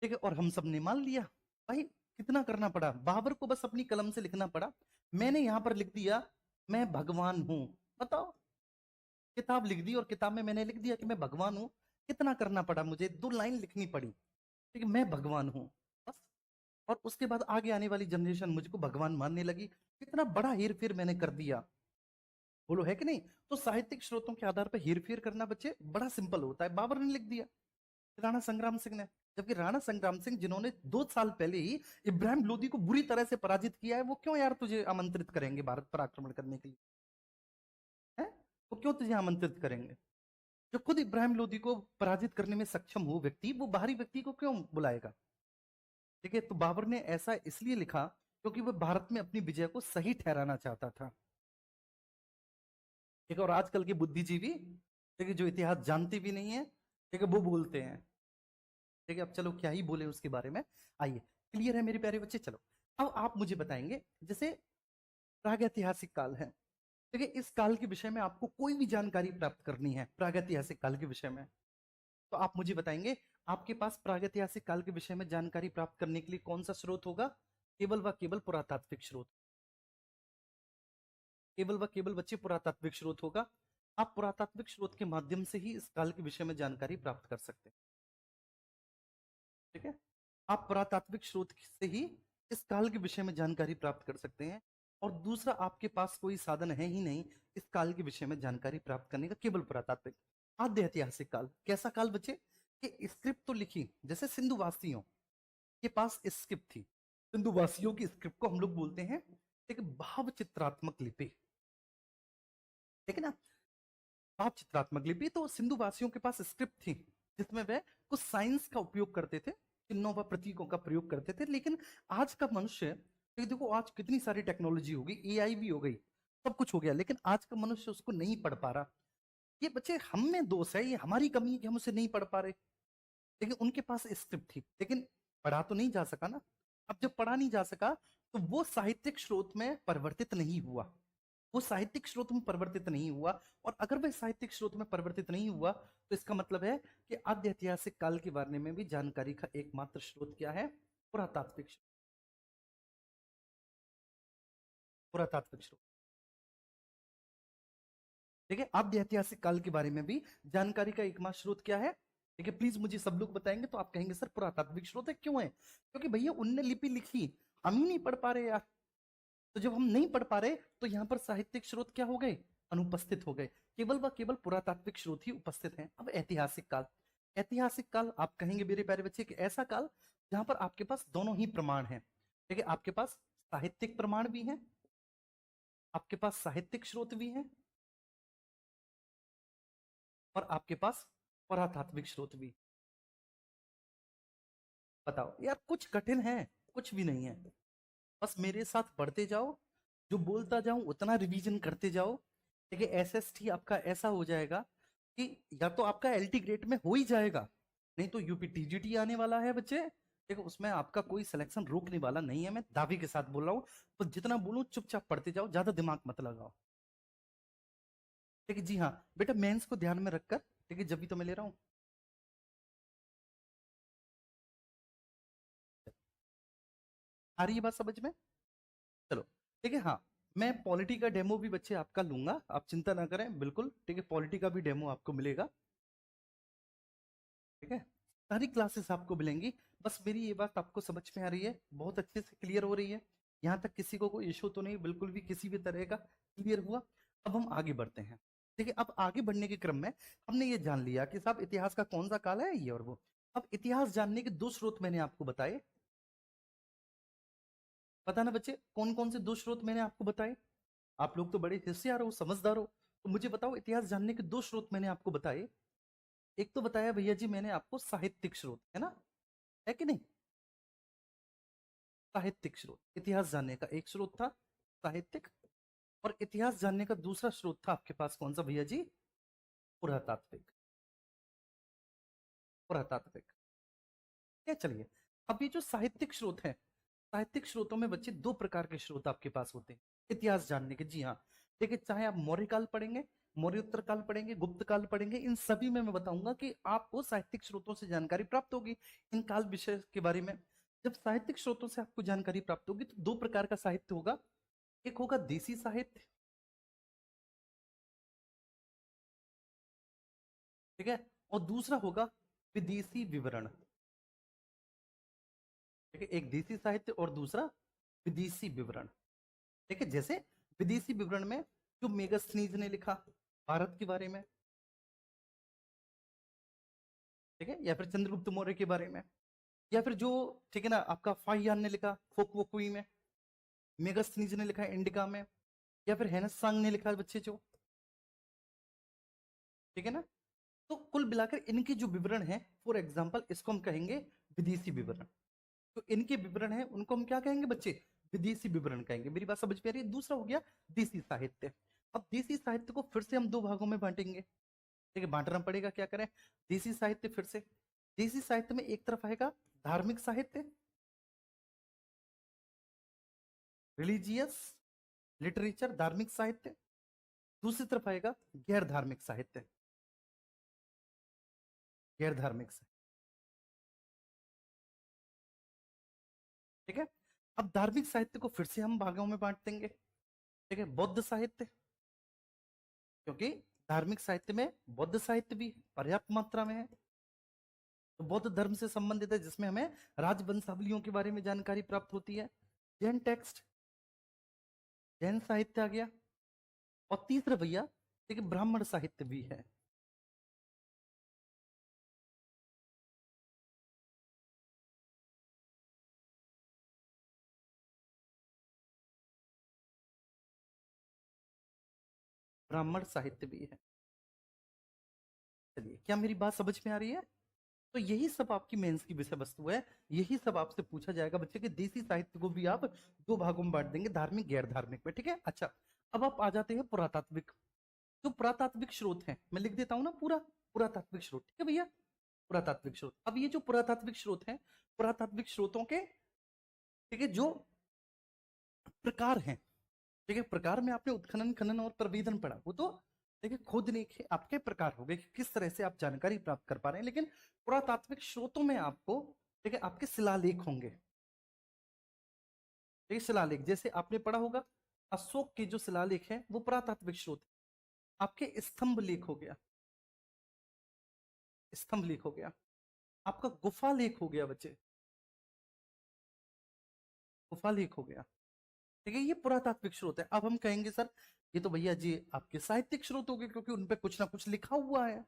ठीक है, और हम सब ने मान लिया। भाई, कितना करना पड़ा बाबर को, बस अपनी कलम से लिखना पड़ा। मैंने यहां पर लिख दिया, मैं भगवान हूं। बताओ, किताब लिख दी और किताब में मैंने लिख दिया कि मैं भगवान हूं। कितना करना पड़ा मुझे, 2 लाइन लिखनी पड़ी, ठीक है, मैं भगवान हूं, बस। और उसके बाद आगे आने वाली जनरेशन मुझको भगवान मानने लगी। कितना बड़ा हेर फेर मैंने कर दिया, बोलो है कि नहीं? तो साहित्यिक स्रोतों के आधार पर हेर फेर करना बच्चे बड़ा सिंपल होता है। बाबर ने लिख दिया, राणा संग्राम सिंह ने, जबकि राणा संग्राम सिंह जिन्होंने 2 साल पहले ही इब्राहिम लोदी को बुरी तरह से पराजित किया है, वो क्यों यार तुझे आमंत्रित करेंगे भारत पर आक्रमण करने के लिए? है, वो क्यों तुझे आमंत्रित करेंगे? जो खुद इब्राहिम लोदी को पराजित करने में सक्षम हो व्यक्ति, वो बाहरी व्यक्ति को क्यों बुलाएगा? ठीक है, तो बाबर ने ऐसा इसलिए लिखा क्योंकि वह भारत में अपनी विजय को सही ठहराना चाहता था। ठीक है, और आजकल के बुद्धिजीवी, ठीक है, जो इतिहास जानते भी नहीं है, ठीक है, वो बोलते हैं। ठीक है, अब चलो क्या ही बोले उसके बारे में। आइए, क्लियर है मेरे प्यारे बच्चे? चलो, अब आप मुझे बताएंगे, जैसे प्रागैतिहासिक काल है, ठीक है, इस काल के विषय में आपको कोई भी जानकारी प्राप्त करनी है प्रागैतिहासिक काल के विषय में, तो आप मुझे बताएंगे आपके पास प्रागैतिहासिक काल के विषय में जानकारी प्राप्त करने के लिए कौन सा स्रोत होगा? केवल व केवल पुरातात्विक स्रोत। केवल व केवल बच्चे पुरातात्विक स्रोत होगा। आप पुरातात्विक स्रोत के माध्यम से ही इस काल के विषय में जानकारी प्राप्त कर सकते हैं। ठीक है, आप पुरातात्विक स्रोत से ही इस काल के विषय में जानकारी प्राप्त कर सकते हैं। और दूसरा, आपके पास कोई साधन है ही नहीं इस काल के विषय में जानकारी प्राप्त करने का, केवल पुरातात्विक। आद्य ऐतिहासिक काल कैसा काल बच्चे? कि स्क्रिप्ट तो लिखी, जैसे सिंधुवासियों के पास स्क्रिप्ट थी। सिंधुवासियों की स्क्रिप्ट को हम लोग बोलते हैं एक भाव चित्रात्मक लिपि। ठीक है ना, भाव चित्रात्मक लिपि। तो सिंधुवासियों के पास स्क्रिप्ट थी, जिसमें वे कुछ साइंस का उपयोग करते थे, चिन्हों व प्रतीकों का प्रयोग करते थे। लेकिन आज का मनुष्य, ये देखो आज कितनी सारी टेक्नोलॉजी हो गई, एआई भी हो गई, सब कुछ हो गया, लेकिन आज का मनुष्य उसको नहीं पढ़ पा रहा। ये बच्चे हम में दोष है, ये हमारी कमी है कि हम उसे नहीं पढ़ पा रहे। लेकिन उनके पास स्क्रिप्ट थी, लेकिन पढ़ा तो नहीं जा सका ना। अब जब पढ़ा नहीं जा सका, तो वो साहित्यिक स्रोत में परिवर्तित नहीं हुआ, वो साहित्यिक स्रोत में परिवर्तित नहीं हुआ। और अगर वह साहित्यिक स्रोत में परिवर्तित नहीं हुआ, तो इसका मतलब है कि आद्य ऐतिहासिक काल के बारे में भी जानकारी का एकमात्र स्रोत क्या है? पुरातात्विक स्रोत। पुरातात्विक स्रोत। ठीक है, आद्य ऐतिहासिक काल के बारे में भी जानकारी का एकमात्र स्रोत क्या है? ठीक है, प्लीज मुझे सब लोग बताएंगे तो आप कहेंगे सर पुरातात्विक स्रोत है। क्यों है? क्योंकि भैया उनने लिपि लिखी, हम ही नहीं पढ़ पा रहे यार। तो जब हम नहीं पढ़ पा रहे, तो यहाँ पर साहित्यिक स्रोत क्या हो गए? अनुपस्थित हो गए। केवल व केवल पुरातात्विक स्रोत ही उपस्थित हैं। अब ऐतिहासिक काल, ऐतिहासिक काल आप कहेंगे मेरे प्यारे बच्चे कि ऐसा काल जहां पर आपके पास दोनों ही प्रमाण हैं। ठीक है, आपके पास साहित्यिक प्रमाण भी हैं, आपके पास साहित्यिक स्रोत भी हैं, और आपके पास पुरातात्विक स्रोत भी। बताओ यार, कुछ कठिन है? कुछ भी नहीं है, बस मेरे साथ पढ़ते जाओ, जो बोलता जाऊं उतना रिवीजन करते जाओ। ठीक है, एसएसटी आपका ऐसा हो जाएगा कि या तो आपका एलटी ग्रेड में हो ही जाएगा, नहीं तो यूपी टीजीटी आने वाला है बच्चे। देखो उसमें आपका कोई सिलेक्शन रोकने वाला नहीं है, मैं दावे के साथ बोल रहा हूँ। तो जितना बोलूं चुपचाप पढ़ते जाओ, ज्यादा दिमाग मत लगाओ। ठीक है, जी हाँ बेटा, मेंस को ध्यान में रखकर, ठीक है, जब भी तो मैं ले रहा हूँ। आ रही है बात समझ में? चलो, ठीक है, हाँ। मैं पॉलिटी का डेमो भी बच्चे आपका लूंगा, आप चिंता ना करें, बिल्कुल ठीक है, पॉलिटी का भी डेमो आपको मिलेगा। ठीक है, सारी क्लासेस आपको मिलेंगी। बस मेरी ये बात आपको समझ में आ रही है, बहुत अच्छे से क्लियर हो रही है? यहाँ तक किसी को कोई इशू तो नहीं, बिल्कुल भी किसी भी तरह का? क्लियर हुआ? अब हम आगे बढ़ते हैं। देखिए, अब आगे बढ़ने के क्रम में हमने ये जान लिया कि साहब इतिहास का कौन सा काल है, ये और वो। अब इतिहास जानने के दो स्रोत मैंने आपको बताए। पता ना बच्चे, कौन कौन से दो स्रोत मैंने आपको बताए? आप लोग तो बड़े होशियार हो, समझदार हो, तो मुझे बताओ, इतिहास जानने के दो स्रोत मैंने आपको बताए। एक तो बताया भैया जी मैंने आपको साहित्यिक स्रोत, है ना? है कि नहीं? साहित्यिक स्रोत, इतिहास जानने का एक स्रोत था साहित्यिक, और इतिहास जानने का दूसरा स्रोत था आपके पास कौन सा भैया जी? पुरातात्विक। पुरातात्विक। क्या, चलिए। अब ये जो साहित्यिक स्रोत है, साहित्यिक स्रोतों में बच्चे दो प्रकार के स्रोत आपके पास होते हैं इतिहास जानने के, जी हाँ। देखिए, चाहे आप मौर्य काल पढ़ेंगे, मौर्योत्तर काल पढ़ेंगे, गुप्त काल पढ़ेंगे, इन सभी में मैं बताऊंगा कि आपको साहित्यिक स्रोतों से जानकारी प्राप्त होगी इन काल विषय के बारे में। जब साहित्यिक स्रोतों से आपको जानकारी प्राप्त होगी तो दो प्रकार का साहित्य होगा। एक होगा देसी साहित्य, ठीक है, और दूसरा होगा विदेशी विवरण। ठीक है, एक देसी साहित्य और दूसरा विदेशी विवरण। ठीक है, जैसे विदेशी विवरण में जो मेगास्थनीज ने लिखा भारत के बारे में, ठीक है, या फिर चंद्रगुप्त मौर्य के बारे में, या फिर जो, ठीक है ना, आपका फाहियान ने लिखा फोकवोकुई में, मेगास्थनीज ने लिखा इंडिका में, या फिर हेनस सांग ने लिखा बच्चे जो, ठीक है ना। तो कुल मिलाकर इनके जो विवरण है, फॉर एग्जाम्पल इसको हम कहेंगे विदेशी विवरण। तो इनके विवरण है उनको हम क्या कहेंगे बच्चे? विदेशी विवरण कहेंगे। मेरी बात समझ में आ रही है? दूसरा हो गया देसी साहित्य। अब देसी साहित्य को फिर से हम दो भागों में बांटेंगे। ठीक है, बांटना पड़ेगा, क्या करें? देसी साहित्य फिर से, देसी साहित्य में एक तरफ आएगा धार्मिक साहित्य, रिलीजियस लिटरेचर, धार्मिक साहित्य। दूसरी तरफ आएगा गैर धार्मिक साहित्य, गैर धार्मिक साहित्य। ठीक है, अब धार्मिक साहित्य को फिर से हम भागों में बांट देंगे। ठीक है, बौद्ध साहित्य, क्योंकि धार्मिक साहित्य में बौद्ध साहित्य भी पर्याप्त मात्रा में है, तो बौद्ध धर्म से संबंधित है, जिसमें हमें राजवंशावलियों के बारे में जानकारी प्राप्त होती है। जैन टेक्स्ट, जैन साहित्य आ गया। और तीसरा भैया, ठीक है, ब्राह्मण साहित्य भी है। ब्राह्मण साहित्य भी है। चलिए, क्या मेरी बात समझ में आ रही है? तो यही सब आपकी मेंस की विषय वस्तु है। यही सब आपसे पूछा जाएगा बच्चे के देसी साहित्य को भी आप दो भागों में बांट देंगे, धार्मिक गैर धार्मिक में। ठीक है, अच्छा। अब आप आ जाते हैं पुरातात्विक। जो पुरातात्विक स्रोत है, मैं लिख देता हूं ना पूरा, पुरातात्विक स्रोत, ठीक है भैया। पुरातात्विक स्रोत, अब ये जो पुरातात्विक स्रोत है, पुरातात्विक स्रोतों के, ठीक है, जो प्रकार हैं, ठीक है, प्रकार में आपने उत्खनन, खनन और प्रवेदन पढ़ा, वो तो देखिए खोदने के आपके प्रकार हो गए कि किस तरह से आप जानकारी प्राप्त कर पा रहे हैं। लेकिन पुरातात्विक स्रोतों में आपको, ठीक है, आपके शिलालेख होंगे। ठीक है, शिलालेख जैसे आपने पढ़ा होगा, अशोक के जो शिलालेख है वो पुरातात्विक स्रोत है। आपके स्तंभ लेख हो गया, स्तंभ लेख हो गया। आपका गुफा लेख हो गया बच्चे, गुफा लेख हो गया। ठीक है, ये पुरातात्विक स्रोत है। अब हम कहेंगे सर ये तो भैया जी आपके साहित्यिक स्रोत हो गए, क्योंकि उनपे कुछ ना कुछ लिखा हुआ है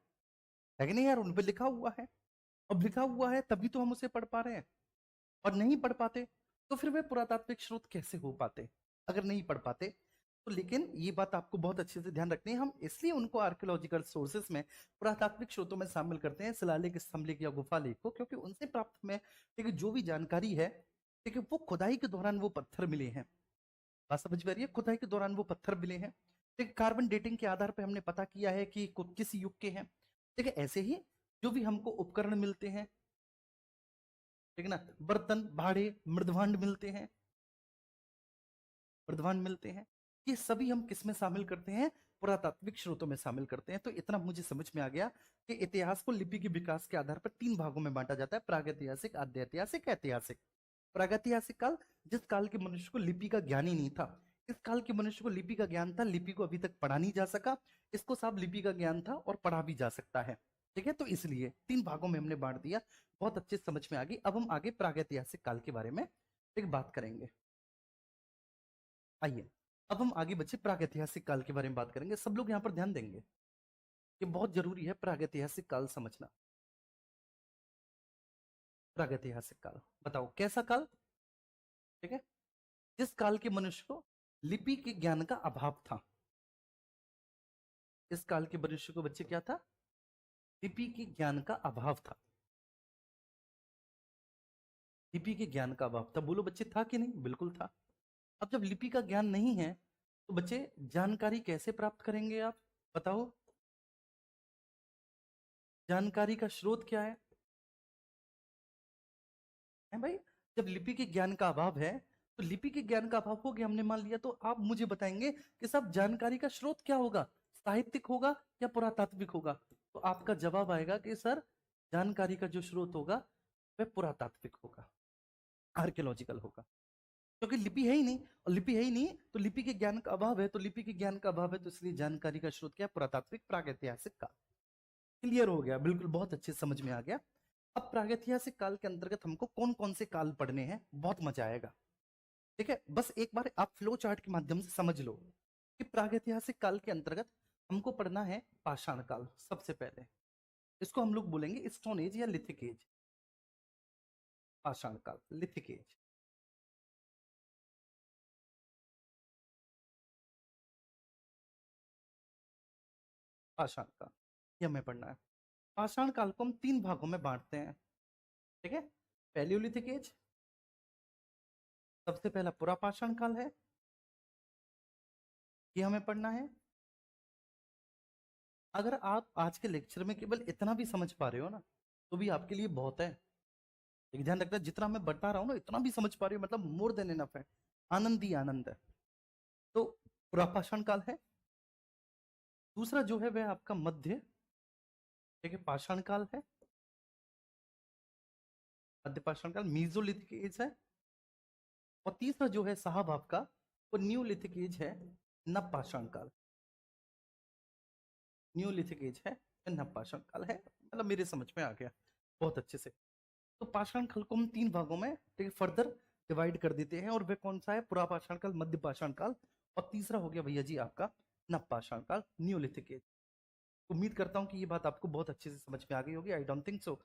कि नहीं यार? उनपे लिखा हुआ है, अब लिखा हुआ है तभी तो हम उसे पढ़ पा रहे हैं। और नहीं पढ़ पाते तो फिर वे पुरातात्विक स्रोत कैसे हो पाते, अगर नहीं पढ़ पाते तो? लेकिन ये बात आपको बहुत अच्छे से ध्यान रखनी है, हम इसलिए उनको आर्कियोलॉजिकल सोर्सेस में, पुरातात्विक स्रोतों में शामिल करते हैं, शिलालेख, स्तंभलेख या गुफा लेख को, क्योंकि उनसे प्राप्त में, ठीक है, जो भी जानकारी है, ठीक है, वो खुदाई के दौरान वो पत्थर मिले हैं। बात समझ में आ रही है? खुदाई के दौरान वो पत्थर मिले हैं। ठीक, कार्बन डेटिंग के आधार पर हमने पता किया है कि किस युग के हैं। ठीक है, ऐसे ही जो भी हमको उपकरण मिलते हैं, ठीक है ना। बर्तन, भाड़े, मृदभांड मिलते हैं, मृदभांड मिलते हैं। ये सभी हम किस में शामिल करते हैं? पुरातात्विक स्रोतों में शामिल करते हैं। तो इतना मुझे समझ में आ गया कि इतिहास को लिपि के विकास के आधार पर 3 भागों में बांटा जाता है: प्रागैतिहासिक, आद्य ऐतिहासिक, ऐतिहासिक। प्रागैतिहासिक काल, जिस काल के मनुष्य को लिपि का ज्ञान ही नहीं था। इस काल के मनुष्य को लिपि का ज्ञान था, लिपि को अभी तक पढ़ा नहीं जा सका। इसको साफ लिपि का ज्ञान था और पढ़ा भी जा सकता है। ठीक है, तो इसलिए 3 भागों में हमने बांट दिया। बहुत अच्छे से समझ में आ गई। अब हम आगे प्रागैतिहासिक काल के बारे में एक बात करेंगे। आइए, अब हम आगे बच्चे प्रागैतिहासिक काल के बारे में बात करेंगे। सब लोग यहाँ पर ध्यान देंगे, ये बहुत जरूरी है प्रागैतिहासिक काल समझना। प्रागैतिहासिक काल, बताओ कैसा काल? ठीक है, जिस काल के मनुष्य को लिपि के ज्ञान का अभाव था। इस काल के मनुष्य को बच्चे क्या था? लिपि के ज्ञान का अभाव था। लिपि के ज्ञान का अभाव था। बोलो बच्चे, था कि नहीं? बिल्कुल था। अब जब लिपि का ज्ञान नहीं है तो बच्चे जानकारी कैसे प्राप्त करेंगे आप? बताओ, जानकारी का स्रोत क्या है भाई? जब लिपि के ज्ञान का अभाव है तो लिपि के ज्ञान का अभाव हो गया, हमने मान लिया। तो आप मुझे बताएंगे कि सब जानकारी का स्रोत क्या होगा? साहित्यिक होगा या पुरातात्विक होगा? तो आपका जवाब आएगा कि सर, जानकारी का जो स्रोत होगा वह पुरातात्विक होगा, आर्कियोलॉजिकल होगा। क्योंकि लिपि है ही नहीं, और लिपि है ही नहीं तो लिपि के ज्ञान का अभाव है। तो लिपि के ज्ञान का अभाव है तो इसलिए जानकारी का स्रोत क्या है? पुरातात्विक, प्रागैतिहासिक काल। क्लियर हो गया? बिल्कुल, बहुत अच्छे समझ में आ गया। अब प्रागैतिहासिक काल के अंतर्गत हमको कौन कौन से काल पढ़ने हैं, बहुत मजा आएगा। ठीक है, बस एक बार आप फ्लो चार्ट के माध्यम से समझ लो कि प्रागैतिहासिक काल के अंतर्गत हमको पढ़ना है पाषाण काल। सबसे पहले इसको हम लोग बोलेंगे स्टोन एज या लिथिक एज। पाषाण काल, लिथिक एज। पाषाण काल, ये हमें पढ़ना है। पाषाण काल को हम 3 भागों में बांटते हैं। ठीक है, पैलियोलिथिक एज, सबसे पहला पुरापाषाण काल है, ये हमें पढ़ना है। अगर आप आज के लेक्चर में केवल इतना भी समझ पा रहे हो ना तो भी आपके लिए बहुत है। एक ध्यान रखना, जितना मैं बता रहा हूँ ना इतना भी समझ पा रहे हो, मतलब मोर देन इनफ है। आनंद ही आनंद है। तो पुरापाषाण काल है। दूसरा जो है वह आपका मध्य, ठीक है, पाषाण काल है। मध्य पाषाण काल मीजोलिथिक एज है। और तीसरा जो है साहब आपका, वो न्यूलिथिक एज है, नव पाषाण काल। न्यूलिथिक एज है, नव पाषाण काल है। मतलब मेरे समझ में आ गया बहुत अच्छे से। तो पाषाण काल को हम 3 भागों में, ठीक है, फर्दर डिवाइड कर देते हैं। और वह कौन सा है? पुरापाषाण काल, मध्य पाषाण काल, और तीसरा हो गया भैया जी आपका नव पाषाण काल, न्यूलिथिक एज। उम्मीद करता हूं कि ये बात आपको बहुत अच्छे से समझ में आ गई होगी। आई डोंट थिंक सो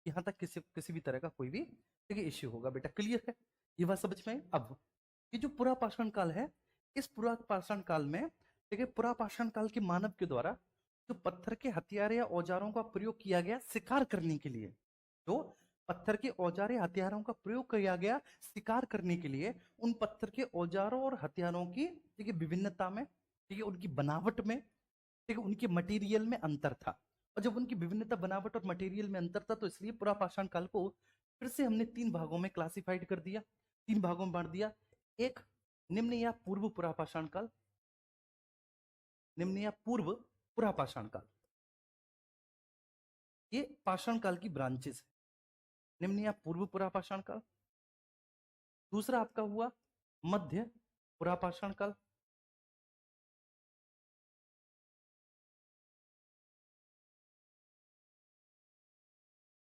यहाँ तक किसी किसी भी तरह का कोई भी, ठीक है, इश्यू होगा। बेटा क्लियर है? ये बात समझ में आई? अब ये जो पुरापाषाण काल है, इस पुरापाषाण काल में, ठीक है, पुरापाषाण काल के मानव के द्वारा जो पत्थर के हथियार या औजारों का प्रयोग किया गया शिकार करने के लिए, जो पत्थर के औजार या हथियारों का प्रयोग किया गया शिकार करने के लिए, उन पत्थर के औजारों और हथियारों की, ठीक है, विभिन्नता में, ठीक है, उनकी बनावट में, ठीक है, उनके मटेरियल में अंतर था। और जब उनकी विभिन्नता, बनावट और मटेरियल में अंतर था तो इसलिए पुरापाषाण काल को फिर से हमने 3 भागों में क्लासिफाइड कर दिया, 3 भागों में बांट दिया। एक, निम्न या पूर्व पुरापाषाण काल। निम्न या पूर्व पुरापाषाण काल, ये पाषाण काल की ब्रांचेस है। निम्न या पूर्व पुरापाषाण काल। दूसरा आपका हुआ मध्य पुरापाषाण काल।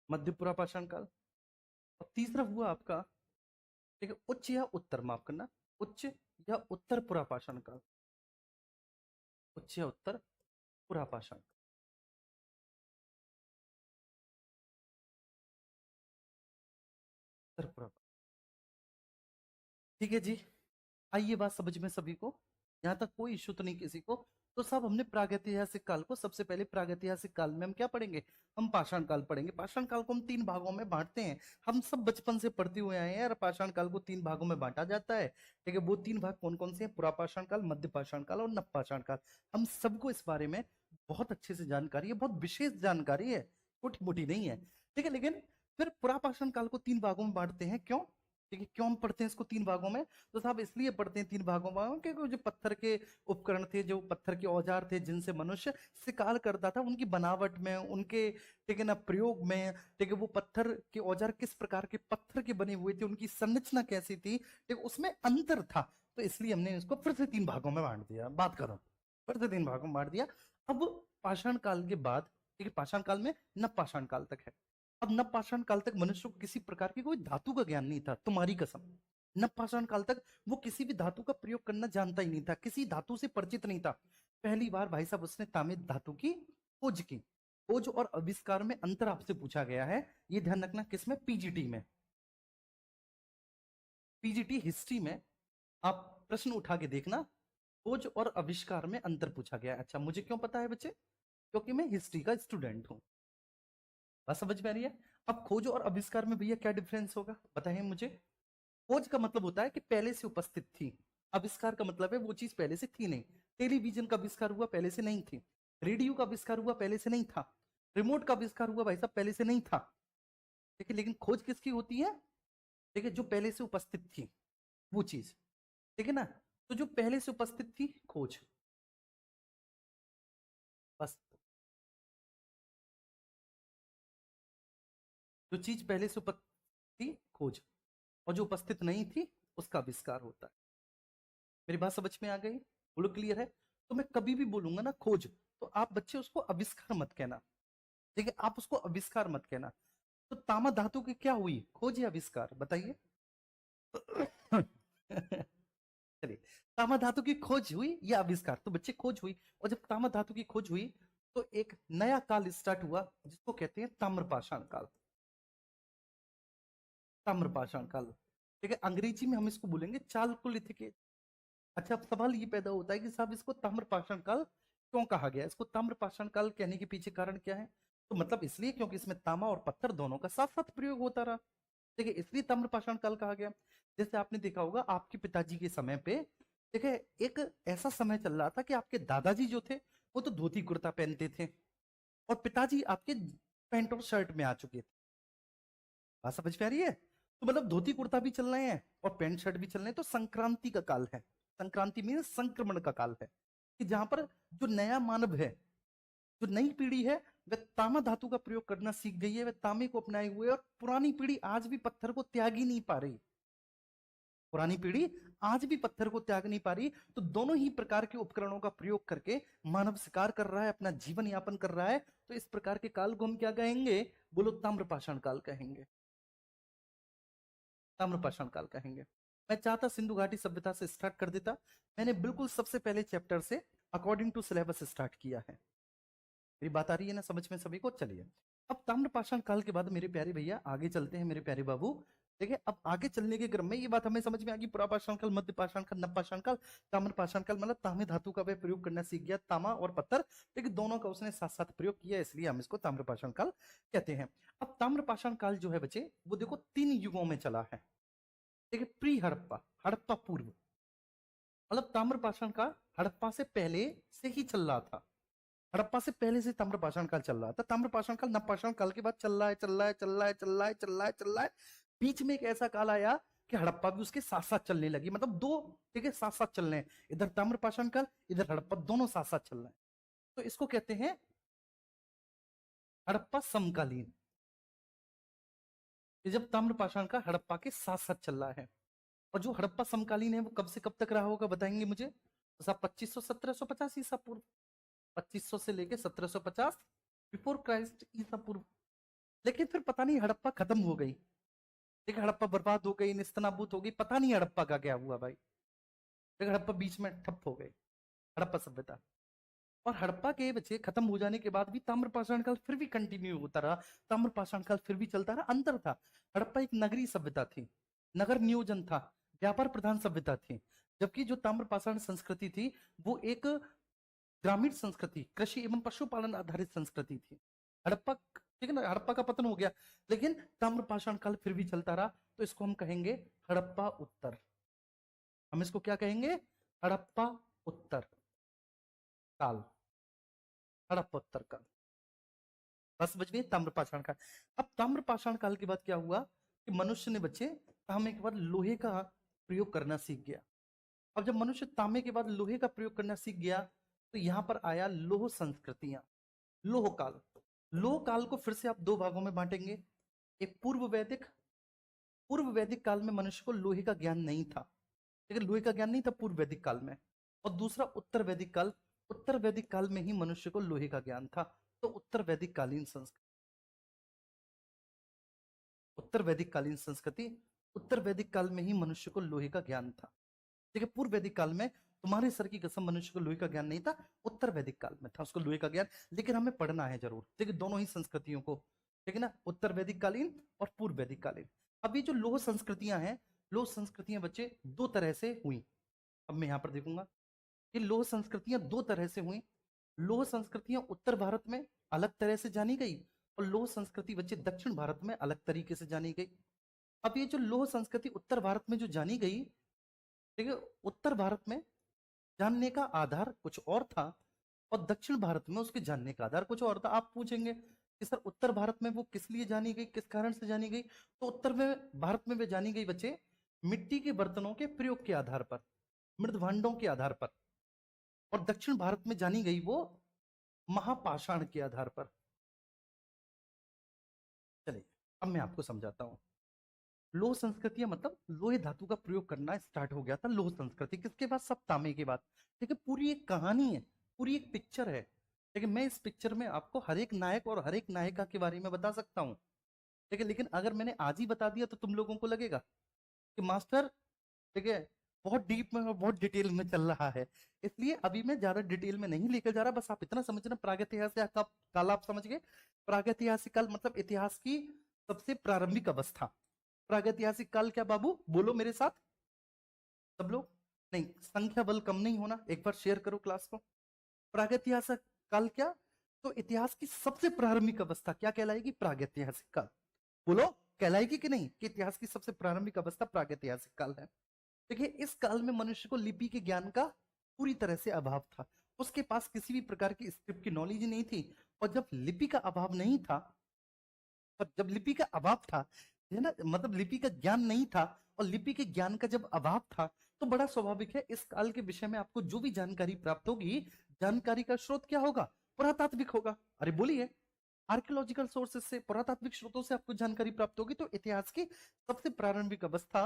मध्य पुरापाषाण काल। और तीसरा हुआ आपका, ठीक है, उच्च या उत्तर, माफ करना, उच्च या उत्तर पुरापाषाण काल। उच्च या उत्तर पुरापाषाण, उत्तर पुरा। ठीक है जी, आइए बात समझ में सभी को, यहाँ तक कोई इश्यू तो नहीं किसी को। तो सब हमने प्रागैतिहासिक काल को, सबसे पहले प्रागैतिहासिक काल में हम क्या पढ़ेंगे? हम पाषाण काल पढ़ेंगे। पाषाण काल को हम 3 भागों में बांटते हैं। हम सब बचपन से पढ़ते हुए आए हैं यार, पाषाण काल को 3 भागों में बांटा जाता है। ठीक है, वो 3 भाग कौन कौन से हैं? पुरापाषाण काल, मध्य पाषाण काल और नव पाषाण काल। हम सबको इस बारे में बहुत अच्छे से जानकारी है, बहुत विशेष जानकारी है, छोटी मोटी नहीं है। ठीक है, लेकिन फिर पुरापाषाण काल को 3 भागों में बांटते हैं, क्यों? ठीक है, क्यों हम पढ़ते हैं इसको 3 भागों में? तो साहब इसलिए पढ़ते हैं 3 भागों में क्योंकि जो पत्थर के उपकरण थे, जो पत्थर के औजार थे जिनसे मनुष्य शिकार करता था, उनकी बनावट में, उनके ठीक है ना प्रयोग में, ठीक है वो पत्थर के औजार किस प्रकार के पत्थर के बने हुए थे, उनकी संरचना कैसी थी, ठीक है उसमें अंतर था। तो इसलिए हमने इसको फिर से 3 भागों में बांट दिया। बात करो, फिर से 3 भागों में बांट दिया। अब पाषाण काल के बाद, ठीक है पाषाण काल में नवपाषाण काल तक है। अब नवपाषाण काल तक मनुष्य को किसी प्रकार की कोई धातु का ज्ञान नहीं था, तुम्हारी कसम। नवपाषाण काल तक वो किसी भी धातु का प्रयोग करना जानता ही नहीं था, किसी धातु से परिचित नहीं था। पहली बार भाई साहब उसने तामित धातु की खोज की। खोज और आविष्कार में अंतर आपसे पूछा गया है, ये ध्यान रखना। किसमें? पीजीटी में। पीजीटी हिस्ट्री में आप प्रश्न उठा के देखना, खोज और आविष्कार में अंतर पूछा गया है। अच्छा, मुझे क्यों पता है बच्चे? क्योंकि मैं हिस्ट्री का स्टूडेंट हूं। बात समझ में आ रही है? अब खोज और आविष्कार में भैया क्या डिफरेंस होगा बताइए मुझे। खोज का मतलब होता है कि पहले से उपस्थित थी। आविष्कार का मतलब है वो चीज पहले से थी नहीं। टेलीविजन का आविष्कार हुआ, पहले से नहीं थी। रेडियो का आविष्कार हुआ, पहले से नहीं था। रिमोट का आविष्कार हुआ भाई साहब, पहले से नहीं था। ठीक है, लेकिन खोज किसकी होती है? ठीक है, जो पहले से उपस्थित थी वो चीज। ठीक है ना? तो जो पहले से उपस्थित थी खोज, बस। जो चीज पहले से उपस्थित थी खोज, और जो उपस्थित नहीं थी उसका आविष्कार होता है। मेरी बात समझ में आ गई? बोलो क्लियर है? तो मैं कभी भी बोलूंगा ना खोज, तो आप बच्चे उसको आविष्कार मत कहना। ठीक है, आप उसको आविष्कार मत कहना। तो तामा धातु की क्या हुई, खोज या आविष्कार बताइए? चलिए, तामा धातु की खोज हुई या आविष्कार? तो बच्चे खोज हुई। और जब तामा धातु की खोज हुई तो एक नया काल स्टार्ट हुआ जिसको कहते हैं ताम्रपाषाण काल। ताम्रपाषाण काल, ठीक है, अंग्रेजी में हम इसको बोलेंगे चालकोलिथिक एज। अच्छा, अब सवाल ये पैदा होता है कि साहब इसको ताम्रपाषाण काल क्यों कहा गया? इसको ताम्रपाषाण काल कहने के पीछे कारण क्या है? तो मतलब इसलिए क्योंकि इसमें तांबा और पत्थर दोनों का साथ साथ प्रयोग होता रहा। ठीक है, इसलिए ताम्रपाषाण काल कहा गया। जैसे आपने देखा होगा आपके पिताजी के समय पे, ठीक है, एक ऐसा समय चल रहा था कि आपके दादाजी जो थे वो तो धोती कुर्ता पहनते थे, और पिताजी आपके पैंट और शर्ट में आ चुके थे। बात समझ में आ रही है? तो मतलब धोती कुर्ता भी चल रहे हैं और पैंट शर्ट भी चल रहे हैं, तो संक्रांति का काल है। संक्रांति मीन संक्रमण का काल है, कि जहां पर जो नया मानव है, जो नई पीढ़ी है, वह तामा धातु का प्रयोग करना सीख गई है, वह तांबे को अपनाए हुए है, और पुरानी पीढ़ी आज भी पत्थर को त्याग ही नहीं पा रही। पुरानी पीढ़ी आज भी पत्थर को त्याग नहीं पा रही। तो दोनों ही प्रकार के उपकरणों का प्रयोग करके मानव शिकार कर रहा है, अपना जीवन यापन कर रहा है। तो इस प्रकार के काल को हम क्या कहेंगे? बोलो, ताम्रपाषाण काल कहेंगे। ताम्रपाषाण काल कहेंगे। मैं चाहता सिंधु घाटी सभ्यता से स्टार्ट कर देता। मैंने बिल्कुल सबसे पहले चैप्टर से अकॉर्डिंग टू सिलेबस स्टार्ट किया है। मेरी बात आ रही है ना समझ में सभी को? चलिए, अब ताम्रपाषाण काल के बाद मेरे प्यारे भैया आगे चलते हैं, मेरे प्यारे बाबू। देखिए, अब आगे चलने के क्रम में ये बात हमें समझ में आ गई, पुरापाषाण काल, मध्य पाषाण काल, नवपाषाण काल, ताम्रपाषाण काल, मतलब तांबे धातु का वह प्रयोग करना सीख गया, तांबा और पत्थर, लेकिन दोनों का उसने साथ साथ प्रयोग किया, इसलिए हम इसको ताम्रपाषाण काल कहते हैं। अब ताम्रपाषाण काल जो है बच्चे, वो देखो 3 युगों में चला है। देखिए, प्री हड़प्पा, हड़प्पा पूर्व, मतलब ताम्रपाषाण का हड़प्पा से पहले से ही चल रहा था। हड़प्पा से पहले से ताम्रपाषाण काल चल रहा था। ताम्रपाषाण काल नवपाषाण काल के बाद चल रहा है, चल रहा है, चल रहा है, चल रहा है, चल रहा है, चल रहा है। बीच में एक ऐसा काल आया कि हड़प्पा भी उसके साथ साथ चलने लगी, मतलब दो, ठीक है, साथ साथ चल रहे हैं। इधर ताम्रपाषाण काल, इधर हड़प्पा, दोनों साथ साथ चल रहे हैं। तो इसको कहते हैं हड़प्पा समकालीन। ये जब ताम्रपाषाण का हड़प्पा के साथ साथ चल रहा है। और जो हड़प्पा समकालीन है वो कब से कब तक रहा होगा बताएंगे मुझे? तो साहब 2500 1750 ईसा पूर्व। 2500 से लेके 1750 बिफोर क्राइस्ट ईसा पूर्व। लेकिन फिर पता नहीं हड़प्पा खत्म हो गई। देखिए, हड़प्पा बर्बाद हो गई, निस्तनाबूत हो गई, पता नहीं हड़प्पा का क्या हुआ भाई। देखिए, हड़प्पा बीच में ठप हो गई, हड़प्पा सभ्यता। और हड़प्पा के बच्चे खत्म हो जाने के बाद भी ताम्रपाषाण काल फिर भी कंटिन्यू होता रहा। ताम्रपाषाण काल फिर भी चलता रहा। अंतर था, हड़प्पा एक नगरीय सभ्यता थी, नगर नियोजन था, व्यापार प्रधान सभ्यता थी। जबकि जो ताम्रपाषाण संस्कृति थी वो एक ग्रामीण संस्कृति, कृषि एवं पशुपालन आधारित संस्कृति थी। हड़प्पा, ठीक है ना, हड़प्पा का पतन हो गया, लेकिन ताम्रपाषाण काल फिर भी चलता रहा। तो इसको हम कहेंगे हड़प्पा उत्तर। हम इसको क्या कहेंगे? हड़प्पा उत्तर काल, हड़प्पा उत्तर काल। बस बच गई ताम्रपाषाण काल। अब ताम्रपाषाण काल के बाद क्या हुआ कि मनुष्य ने बच्चे तांबे के बाद लोहे का प्रयोग करना सीख गया। अब जब मनुष्य तांबे के बाद लोहे का प्रयोग करना सीख गया तो यहां पर आया लोह संस्कृतियां, लोह काल। लोह काल को फिर से आप दो भागों में बांटेंगे, एक पूर्व वैदिक। पूर्व वैदिक काल में मनुष्य को लोहे का ज्ञान नहीं था, लेकिन लोहे का ज्ञान नहीं था पूर्व वैदिक काल में। और दूसरा उत्तर वैदिक काल। उत्तर वैदिक काल में ही मनुष्य को लोहे का ज्ञान था। तो उत्तर वैदिक कालीन संस्कृति, उत्तर वैदिक कालीन संस्कृति, उत्तर वैदिक काल में ही मनुष्य को लोहे का ज्ञान था। ठीक है, पूर्व वैदिक काल में तुम्हारे सर की कसम मनुष्य को लोहे का ज्ञान नहीं था, उत्तर वैदिक काल में था उसको लोहे का ज्ञान। लेकिन हमें पढ़ना है जरूर, ठीक है, दोनों ही संस्कृतियों को, ठीक है ना, उत्तर वैदिक कालीन और पूर्व वैदिक कालीन। अब ये जो लोह संस्कृतियां हैं, लोह संस्कृतियां बच्चे दो तरह से हुई। अब मैं यहां पर देखूंगा, ये लोह संस्कृतियां दो तरह से हुई। लोह संस्कृतियां उत्तर भारत में अलग तरह से जानी गई और लोह संस्कृति बच्चे दक्षिण भारत में अलग तरीके से जानी गई। अब ये जो लोह संस्कृति उत्तर भारत में जो जानी गई, ठीक है, उत्तर भारत में जानने का आधार कुछ और था और दक्षिण भारत में उसके जानने का आधार कुछ और था। आप पूछेंगे कि सर उत्तर भारत में वो किस लिए जानी गई, किस कारण से जानी गई? तो उत्तर में भारत में वे जानी गई बच्चे मिट्टी के बर्तनों के प्रयोग के आधार पर, मृद भांडों के आधार पर। और दक्षिण भारत में जानी गई वो महापाषाण के आधार पर। चलिए अब मैं आपको समझाता हूं। लोह संस्कृतियां मतलब लोहे धातु का प्रयोग करना स्टार्ट हो गया था लोह संस्कृति, किसके बाद? सब तांबे के बाद। ठीक है, पूरी एक कहानी है, पूरी एक पिक्चर है। लेकिन मैं इस पिक्चर में आपको हर एक नायक और हर एक नायिका के बारे में बता सकता हूँ। ठीक है, लेकिन अगर मैंने आज ही बता दिया तो तुम लोगों को लगेगा कि मास्टर, ठीक है, बहुत डीप में और बहुत डिटेल में चल रहा है। इसलिए अभी मैं ज्यादा डिटेल में नहीं लेकर जा रहा, बस आप इतना समझना, प्रागैतिहासिक काल आप समझ गए। प्रागैतिहासिक काल मतलब इतिहास की सबसे प्रारंभिक अवस्था। प्रागैतिहासिक काल क्या बाबू, बोलो मेरे साथ सब लोग। नहीं, संख्या बल कम नहीं होना, एक बार शेयर करो क्लास को। प्रागैतिहासिक काल क्या? तो इतिहास की सबसे प्रारंभिक अवस्था क्या कहलाएगी? प्रागैतिहासिक काल। बोलो, कहलाएगी कि नहीं कि इतिहास की सबसे प्रारंभिक अवस्था प्रागैतिहासिक काल है? देखिए, इस काल में मनुष्य को लिपि के ज्ञान का पूरी तरह से अभाव था। उसके पास किसी भी प्रकार की स्क्रिप्ट की नॉलेज नहीं थी। और जब लिपि का अभाव नहीं था, पर जब लिपि का अभाव था, है ना, मतलब लिपि का ज्ञान नहीं था और लिपि के ज्ञान का जब अभाव था, तो बड़ा स्वाभाविक है इस काल के विषय में आपको जो भी जानकारी प्राप्त होगी, जानकारी का स्रोत क्या होगा? पुरातात्विक होगा। अरे बोलिए, आर्कियोलॉजिकल सोर्सेस से, पुरातात्विक स्रोतों से आपको जानकारी प्राप्त होगी। तो इतिहास की सबसे प्रारंभिक अवस्था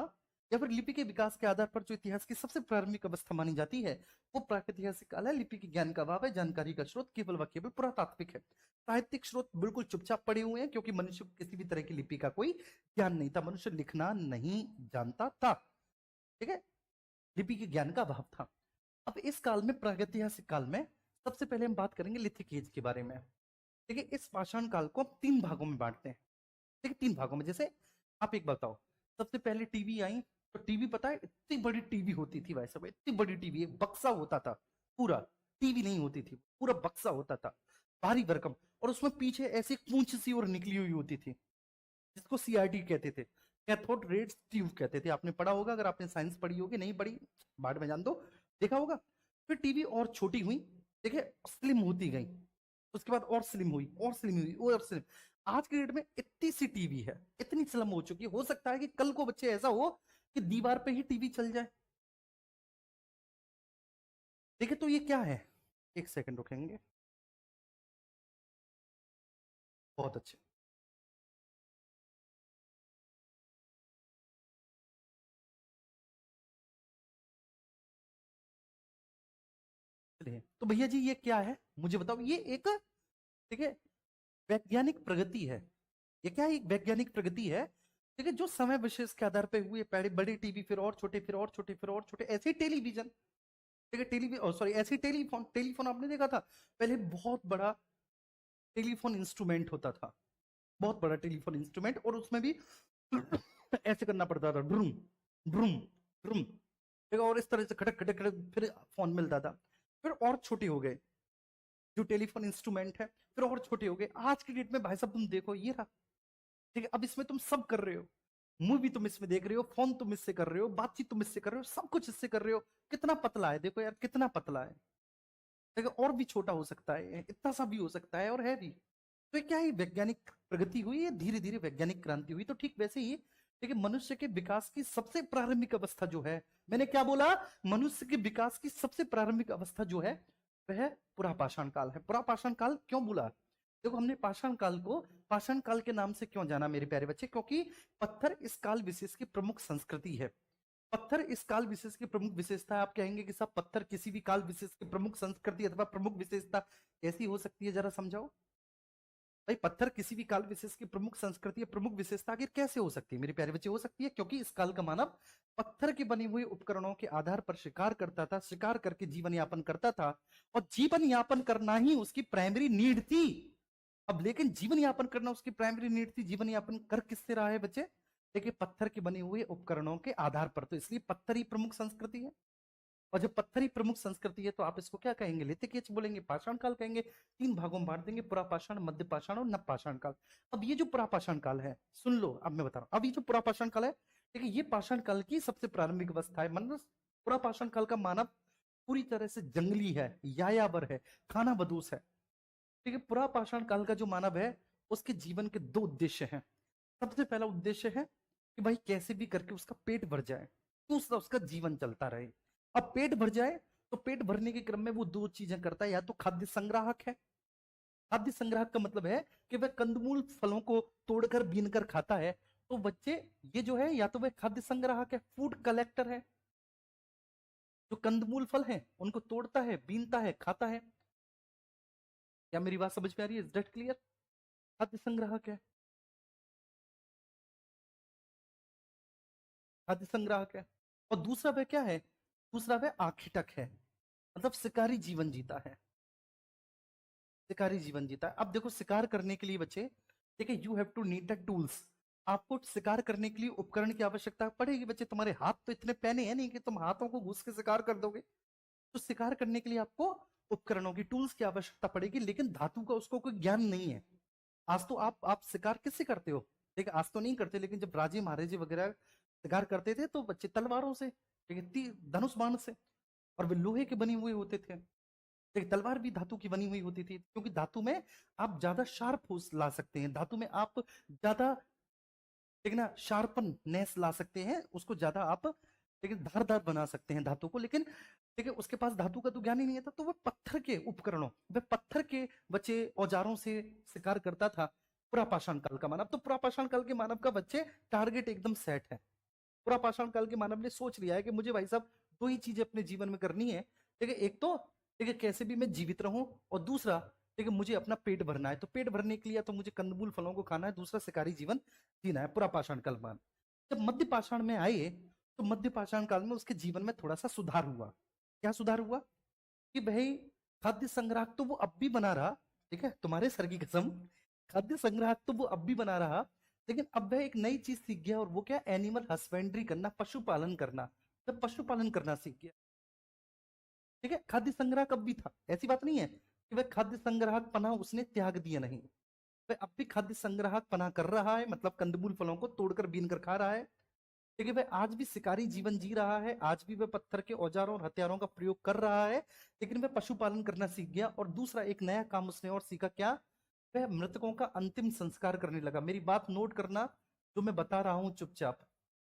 या फिर लिपि के विकास के आधार पर जो इतिहास की सबसे प्रारंभिक अवस्था मानी जाती है वो प्रागैतिहासिक काल है। लिपि के ज्ञान का अभाव है, जानकारी का स्रोत केवल व केवल पुरातात्विक है। साहित्यिक स्रोत बिल्कुल चुपचाप पड़े हुए हैं क्योंकि मनुष्य को किसी भी तरह की लिपि का कोई ज्ञान नहीं था, मनुष्य लिखना नहीं जानता था। ठीक है, लिपि के ज्ञान का अभाव था। अब इस काल में, प्रागैतिहासिक काल में, सबसे पहले हम बात करेंगे लिथिक एज के बारे में। ठीक है, इस पाषाण काल को हम तीन भागों में बांटते हैं। ठीक है, तीन भागों में। जैसे आप एक बताओ, सबसे पहले टीवी आई, तो टीवी पता है इतनी बड़ी टीवी होती थी भाई साहब, इतनी बड़ी टीवी, एक बक्सा होता था पूरा। टीवी नहीं होती थी, पूरा बक्सा होता था, भारी भरकम। और उसमें पीछे ऐसी पूंछ सी और निकली हुई होती थी जिसको सीआरटी कहते थे, कैथोड रेज ट्यूब कहते थे। आपने पढ़ा होगा, अगर आपने साइंस पढ़ी होगी, नहीं पढ़ी बाद में जान दो, देखा होगा। फिर टीवी और छोटी हुई, देखिए, स्लिम होती गई। उसके बाद और स्लिम हुई, और स्लिम हुई, और स्लिम। आज के डेट में इतनी सी टीवी है, इतनी स्लिम हो चुकी है, हो सकता है कि कल को बच्चे ऐसा हो कि दीवार पे ही टीवी चल जाए। देखिए, तो ये क्या है? एक सेकंड रुकेंगे, बहुत अच्छे। चलिए, तो भैया जी ये क्या है मुझे बताओ। ये एक, ठीक है, वैज्ञानिक प्रगति है। ये क्या है? एक वैज्ञानिक प्रगति है, ठीक है, जो समय विशेष के आधार पर हुए। पहले बड़े टीवी, फिर और छोटे, फिर और छोटे, फिर और छोटे, ऐसे ही टेलीविजन। ठीक है, टेलीविजन, सॉरी, ऐसे ही टेलीफोन। टेलीफोन आपने देखा था पहले, बहुत बड़ा टेलीफोन इंस्ट्रूमेंट होता था, बहुत बड़ा टेलीफोन इंस्ट्रूमेंट, और उसमें भी ऐसे करना पड़ता था, ड्रूम ड्रूम ड्रूम, ठीक है, और इस तरह से खटक खटक खटक फिर फोन मिलता था। फिर और छोटे हो गए जो टेलीफोन इंस्ट्रूमेंट है, फिर और छोटे हो गए। आज की डेट में भाई साहब तुम देखो, ये रहा। ठीक है, अब इसमें तुम सब कर रहे हो, मूवी तुम इसमें देख रहे हो, फोन तुम इससे कर रहे हो, बातचीत तुम इससे कर रहे हो, सब कुछ इससे कर रहे हो। कितना पतला है, देखो यार कितना पतला है। देखो, और भी छोटा हो सकता है, इतना सा भी हो सकता है, और है भी। तो ये क्या है, वैज्ञानिक प्रगति हुई है, धीरे धीरे वैज्ञानिक क्रांति हुई। तो ठीक वैसे ही देखिए, मनुष्य के विकास की सबसे प्रारंभिक अवस्था जो है, मैंने क्या बोला, मनुष्य के विकास की सबसे प्रारंभिक अवस्था जो है वह पुरापाषाण काल है। पुरापाषाण काल क्यों बोला? देखो, हमने पाषाण काल को पाषाण काल के नाम से क्यों जाना मेरे प्यारे बच्चे? क्योंकि पत्थर इस काल विशेष की प्रमुख संस्कृति है। पत्थर इस काल विशेष की प्रमुख विशेषता है। आप कहेंगे कि साहब, पत्थर किसी भी काल विशेष की प्रमुख संस्कृति अथवा प्रमुख विशेषता कैसी हो सकती है, जरा समझाओ भाई। पत्थर किसी भी काल विशेष की प्रमुख संस्कृति या प्रमुख विशेषता आखिर कैसे हो सकती है मेरे प्यारे बच्चे? हो सकती है क्योंकि इस काल का मानव पत्थर के बने हुए उपकरणों के आधार पर शिकार करता था, शिकार करके जीवन यापन करता था, और जीवन यापन करना ही उसकी प्राइमरी नीड थी। अब लेकिन जीवन यापन करना उसकी प्राइमरी नीड थी, जीवन यापन कर किससे रहा है बच्चे? देखिए, पत्थर के बने हुए उपकरणों के आधार पर, तो इसलिए पत्थर ही प्रमुख संस्कृति है। और जब पत्थर ही प्रमुख संस्कृति है तो आप इसको क्या कहेंगे? लिथिक बोलेंगे, पाषाण काल कहेंगे। तीन भागों में बांट देंगे, पुरापाषाण, मध्य पाषाण और नवपाषाण काल। अब ये जो पुरापाषाण काल है, सुन लो, अब मैं बता रहा हूं। अब ये जो पुरापाषाण काल है, देखिए, ये पाषाण काल की सबसे प्रारंभिक अवस्था है। मतलब पुरापाषाण काल का मानव पूरी तरह से जंगली है, यायावर है, खाना बदोश है। ठीक है, पुरापाषाण काल का जो मानव है, उसके जीवन के दो उद्देश्य हैं। सबसे पहला उद्देश्य है कि भाई कैसे भी करके उसका पेट भर जाए, दूसरा उसका जीवन चलता रहे। अब पेट भर जाए तो पेट भरने के क्रम में वो दो चीजें करता है, या तो खाद्य संग्राहक है। खाद्य संग्राहक का मतलब है कि वह कंदमूल फलों को तोड़कर बीनकर खाता है। तो बच्चे, ये जो है, या तो वह खाद्य संग्राहक है, फूड कलेक्टर है, जो कंदमूल फल है उनको तोड़ता है, बीनता है, खाता है। क्या मेरी बात समझ में आ रही है? Is that clear? खाद्य संग्राहक है, खाद्य संग्राहक है। और दूसरा वह क्या है? दूसरा वह आखिटक है, मतलब शिकारी जीवन जीता है, शिकारी जीवन जीता है। अब देखो, शिकार करने के लिए बच्चे, देखिए, you have to need the tools. आपको शिकार करने के लिए उपकरण की आवश्यकता पड़ेगी बच्चे। तुम्हारे हाथ तो इतने पैने हैं नहीं कि तुम हाथों को घुस के शिकार कर दोगे। तो शिकार करने के लिए आपको उपकरणों की, टूल्स की आवश्यकता पड़ेगी, लेकिन धातु का उसको कोई ज्ञान नहीं है। आज तो आप शिकार किससे करते हो? देखिए, आज तो नहीं करते, लेकिन जब राजे महाराजे वगैरह शिकार करते थे तो बच्चे तलवारों से, ठीक है, धनुष बाण से, और वे लोहे के बने हुए होते थे। एक तलवार भी धातु की बनी हुई होती थी, क्योंकि धातु में आप ज्यादा शार्प ला सकते हैं, धातु में आप ज्यादा, ठीक ना, शार्पन नेस ला सकते हैं, उसको ज्यादा आप, लेकिन धारदार बना सकते हैं धातु को। लेकिन देखिए, उसके पास धातु का तो ज्ञान ही नहीं था, तो वह पत्थर के उपकरणों, वह पत्थर के बच्चे औजारों से शिकार करता था। पुरापाषाण काल का मानव, तो पुरापाषाण काल के मानव का बच्चे टारगेट एकदम सेट है। पुरापाषाण काल के मानव ने सोच लिया है कि मुझे भाई साहब दो ही चीजें अपने जीवन में करनी है। ठीक है, एक तो, ठीक है, कैसे भी मैं जीवित रहूं, और दूसरा, ठीक है, मुझे अपना पेट भरना है। तो पेट भरने के लिए तो मुझे कंदमूल फलों को खाना है, दूसरा शिकारी जीवन जीना है। पुरापाषाण काल में जब मध्य पाषाण में आए, तो मध्य पाषाण काल में उसके जीवन में थोड़ा सा सुधार हुआ। क्या सुधार हुआ? कि भाई, खाद्य संग्राहक तो वो अब भी बना रहा, ठीक है, तुम्हारे सर की कसम, खाद्य संग्राहक तो वो अब भी बना रहा, लेकिन अब वह एक नई चीज सीख गया, और वो क्या? एनिमल हस्बेंड्री करना, पशुपालन करना। तो पशुपालन करना सीख गया। ठीक है, खाद्य संग्राहक अब भी था, ऐसी बात नहीं है कि वह खाद्य संग्राहक पना उसने त्याग दिया, नहीं, वह अब भी खाद्य संग्राहक पना कर रहा है, मतलब कंदमूल फलों को तोड़कर बीन कर खा रहा है। ठीक है, वह आज भी शिकारी जीवन जी रहा है, आज भी वह पत्थर के औजारों और हथियारों का प्रयोग कर रहा है, लेकिन वह पशुपालन करना सीख गया। और दूसरा एक नया काम उसने और सीखा, क्या? वह मृतकों का अंतिम संस्कार करने लगा। मेरी बात नोट करना, जो मैं बता रहा हूं चुपचाप।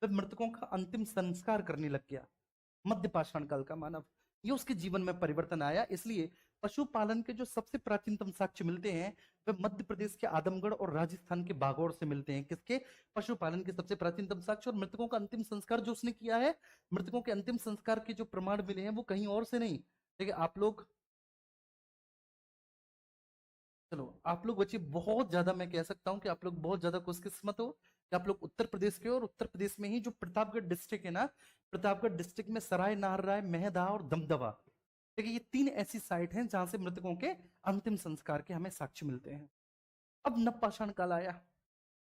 वह मृतकों का अंतिम संस्कार करने लग गया, मध्य पाषाण काल का मानव। ये उसके जीवन में परिवर्तन आया। इसलिए पशुपालन के जो सबसे प्राचीनतम साक्ष्य मिलते हैं, वे मध्य प्रदेश के आदमगढ़ और राजस्थान के बागौर से मिलते हैं। किसके? पशुपालन के सबसे प्राचीनतम साक्ष्य। और मृतकों का अंतिम संस्कार जो उसने किया है, मृतकों के अंतिम संस्कार के जो प्रमाण मिले हैं, वो कहीं और से नहीं। ठीक है, आप लोग, चलो, आप लोग बच्चे बहुत ज्यादा, मैं कह सकता हूं कि आप लोग बहुत ज्यादा खुशकिस्मत हो कि आप लोग उत्तर प्रदेश के हो। और उत्तर प्रदेश में ही जो प्रतापगढ़ डिस्ट्रिक्ट है ना, प्रतापगढ़ डिस्ट्रिक्ट में सराय नाहरराय, मेहदा और दमदमा, देखिए, ये तीन ऐसी साइट हैं जहां से मृतकों के अंतिम संस्कार के हमें साक्ष्य मिलते हैं। अब नवपाषाण काल आया।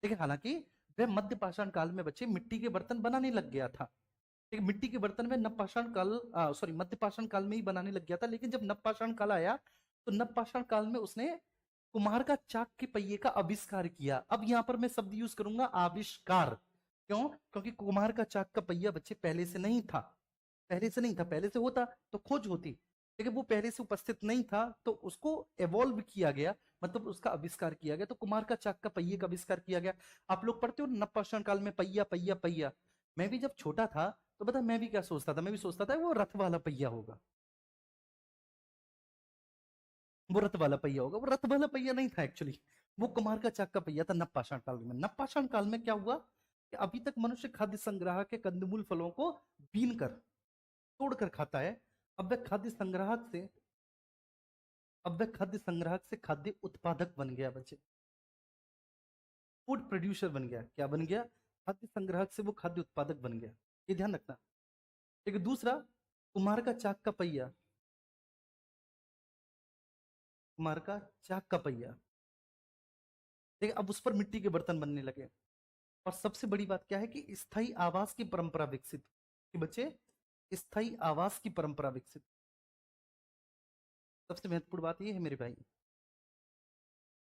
देखिए, हालांकि वह मध्य पाषाण काल में बच्चे मिट्टी के बर्तन बनाने लग गया था। ठीक है, मिट्टी के बर्तन में नवपाषाण काल, सॉरी, मध्य पाषाण काल में ही बनाने लग गया था। लेकिन जब नवपाषाण काल आया, तो नवपाषाण काल में उसने कुम्हार का चाक के पहिए का आविष्कार किया। अब यहां पर मैं शब्द यूज करूंगा, आविष्कार। क्यों? क्योंकि कुम्हार का चाक का पहिया बच्चे पहले से नहीं था, पहले से नहीं था। पहले से होता तो खोज होती, लेकिन वो पहले से उपस्थित नहीं था, तो उसको एवॉल्व किया गया। मतलब उसका आविष्कार किया गया। तो कुमार का चाक का पहिए का आविष्कार किया गया। आप लोग पढ़ते हो नवपाषाण काल में पहिया पहिया पहिया। मैं भी जब छोटा था तो पता मैं भी क्या सोचता था, मैं भी सोचता था वो रथ वाला पहिया होगा, वो रथ वाला पहिया होगा। वो रथ वाला पहिया नहीं था एक्चुअली, वो कुमार का चाक का पहिया था नवपाषाण काल में। नवपाषाण काल में क्या हुआ कि अभी तक मनुष्य खाद्य संग्रह के कंदमूल फलों को बीन कर तोड़कर खाता है। अब वह खाद्य संग्राहक से अब वह खाद्य संग्राहक से खाद्य उत्पादक बन गया बच्चे, फूड प्रोड्यूसर बन गया। क्या बन गया? खाद्य संग्राहक से वो खाद्य उत्पादक बन गया। ये ध्यान रखना। ठीक है। दूसरा, कुम्हार का चाक का पहिया, कुम्हार का चाक का पहिया, ठीक है, अब उस पर मिट्टी के बर्तन बनने लगे। और सबसे बड़ी बात क्या है कि स्थायी आवास की परंपरा विकसित कि बच्चे, स्थायी आवास की परंपरा विकसित। सबसे महत्वपूर्ण बात ये है मेरे भाई,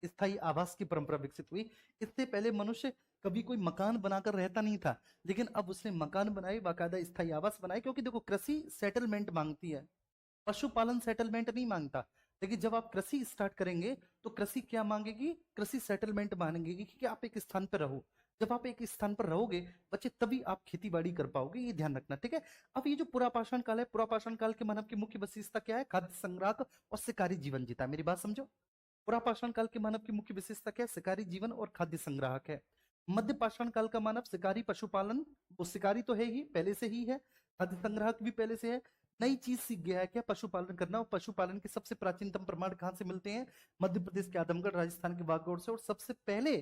स्थायी आवास की परंपरा विकसित हुई। इससे पहले मनुष्य कभी कोई मकान बनाकर रहता नहीं था, लेकिन अब उसने मकान बनाए, बाकायदा स्थायी आवास बनाए। क्योंकि देखो कृषि सेटलमेंट मांगती है, पशुपालन सेटलमेंट नहीं मांगता। लेकिन जब आप कृषि स्टार्ट करेंगे तो कृषि क्या मांगेगी? कृषि सेटलमेंट मांगेगी कि आप एक स्थान पर रहो। जब आप एक स्थान पर रहोगे बच्चे तभी आप खेती बाड़ी कर पाओगे, ये ध्यान रखना। ठीक है। अब ये जो पुरापाषाण काल है, पुरापाषाण काल के मानव की मुख्य विशेषता क्या है? खाद्य संग्राहक और शिकारी जीवन जीता है। मेरी बात समझो। पुरापाषाण काल के मानव की मुख्य विशेषता क्या है? शिकारी जीवन और खाद्य संग्राहक है। मध्य पाषाण काल का मानव शिकारी पशुपालन, वो शिकारी तो है ही, पहले से ही है, खाद्य संग्राहक भी पहले से है। नई चीज सीख गया है क्या? पशुपालन करना। और पशुपालन के सबसे प्राचीनतम प्रमाण कहाँ से मिलते हैं? मध्य प्रदेश के आदमगढ़, राजस्थान के बागौर से। और सबसे पहले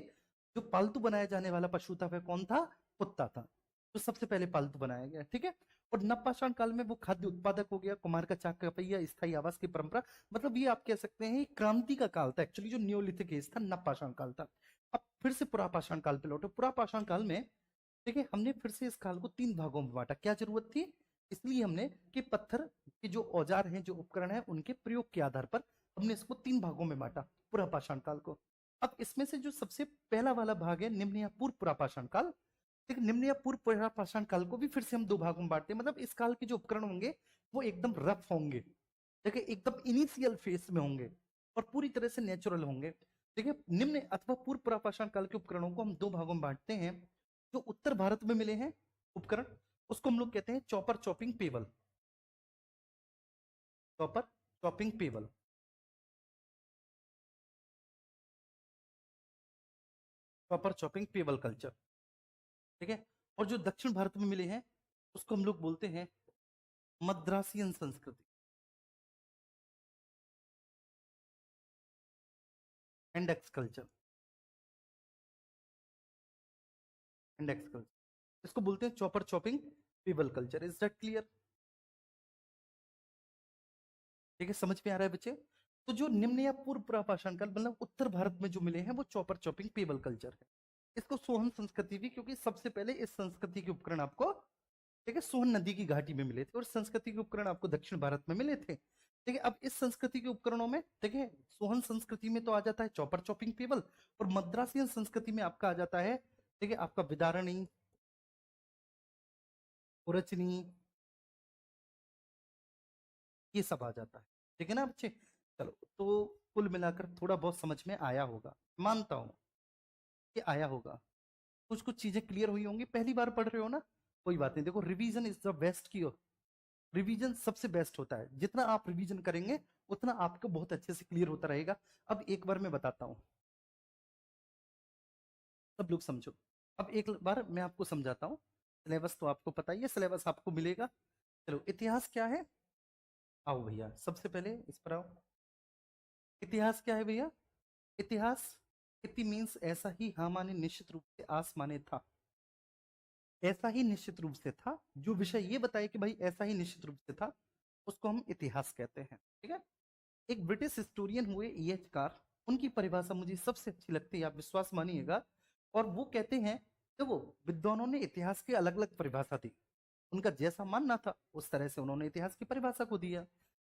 जो पालतू बनाया जाने वाला पशु था वह कौन था? कुत्ता था, जो सबसे पहले पालतू बनाया गया। ठीक है। और नवपाषाण काल में वो खाद्य उत्पादक हो गया। कुम्हार का चाक का पहिया, स्थायी आवास की परंपरा। मतलब ये आप कह सकते हैं क्रांति का काल था एक्चुअली। जो नियोलिथिक एज था, नवपाषाण काल था। अब फिर से पुरापाषाण काल पे लौटे। पुरापाषाण काल में देखिए हमने फिर से इस काल को 3 भागों में बांटा। क्या जरूरत थी? इसलिए हमने कि पत्थर के जो औजार हैं, जो उपकरण हैं, उनके प्रयोग के आधार पर हमने इसको 3 भागों में बांटा, पुरापाषाण काल को। अब इसमें से जो सबसे पहला वाला भाग है निम्न या पूर्व पुरापाषाण काल, लेकिन निम्न या पूर्व पुरापाषाण काल को भी फिर से हम 2 भागों में बांटते हैं। मतलब इस काल के जो उपकरण होंगे वो एकदम रफ होंगे, देखिए एकदम इनिशियल फेज में होंगे और पूरी तरह से नेचुरल होंगे। देखिए निम्न अथवा पूर्व पुरापाषाण काल के उपकरणों को हम 2 भागों में बांटते हैं। जो उत्तर भारत में मिले हैं उपकरण, उसको हम लोग कहते हैं chopper chopping payable, chopper chopping payable. Chopper chopping payable culture. ठीक है। और जो दक्षिण भारत में मिले हैं उसको हम लोग बोलते हैं मद्रासियन संस्कृति, इंडेक्स कल्चर, इंडेक्स कल्चर। इसको बोलते हैं chopper chopping payable culture. Is that clear? ठीक है, समझ में आ रहा है बच्चे? तो जो निम्न या पूर्व पुरापाषाण काल मतलब उत्तर भारत में जो मिले हैं वो चॉपर चॉपिंग पेबल कल्चर है। इसको सोहन संस्कृति भी, क्योंकि सबसे पहले इस संस्कृति के उपकरण आपको, ठीक है, सोहन नदी की घाटी में मिले थे। और संस्कृति के उपकरण आपको दक्षिण भारत में मिले थे। ठीक है। अब इस संस्कृति के उपकरणों में देखिए सोहन संस्कृति में तो आ जाता है चॉपर चॉपिंग पेबल, और मद्रासियन संस्कृति में आपका आ जाता है, ठीक है, आपका विदारणी, पुरचनी, ये सब आ जाता है। ठीक है ना बच्चे? चलो, तो कुल मिलाकर थोड़ा बहुत समझ में आया होगा, मानता हूं कि आया होगा। कुछ कुछ चीजें क्लियर हुई होंगी, पहली बार पढ़ रहे हो ना, कोई बात नहीं। देखो रिवीजन इज द बेस्ट की, रिवीजन सबसे बेस्ट होता है। जितना आप रिवीजन करेंगे उतना आपको बहुत अच्छे से क्लियर होता रहेगा। अब एक बार मैं बताता हूं, सब लोग समझो। अब एक बार मैं आपको समझाता हूँ। सिलेबस तो आपको पता ही है, सिलेबस आपको मिलेगा। चलो, इतिहास क्या है? आओ भैया, सबसे पहले इस पर आओ। इतिहास क्या है भैया? इतिहास, इति मीन्स ऐसा ही, हाँ माने निश्चित रूप से, आस माने था। ऐसा ही निश्चित रूप से था, जो विषय ये बताए कि भाई ऐसा ही निश्चित रूप से था, उसको हम इतिहास कहते हैं। ठीक है। एक ब्रिटिश हिस्टोरियन हुए E.H. कार, उनकी परिभाषा मुझे सबसे अच्छी लगती है, आप विश्वास मानिएगा। और वो कहते हैं कि वो विद्वानों ने इतिहास की अलग अलग परिभाषा दी, उनका जैसा मानना था उस तरह से उन्होंने इतिहास की परिभाषा को दिया।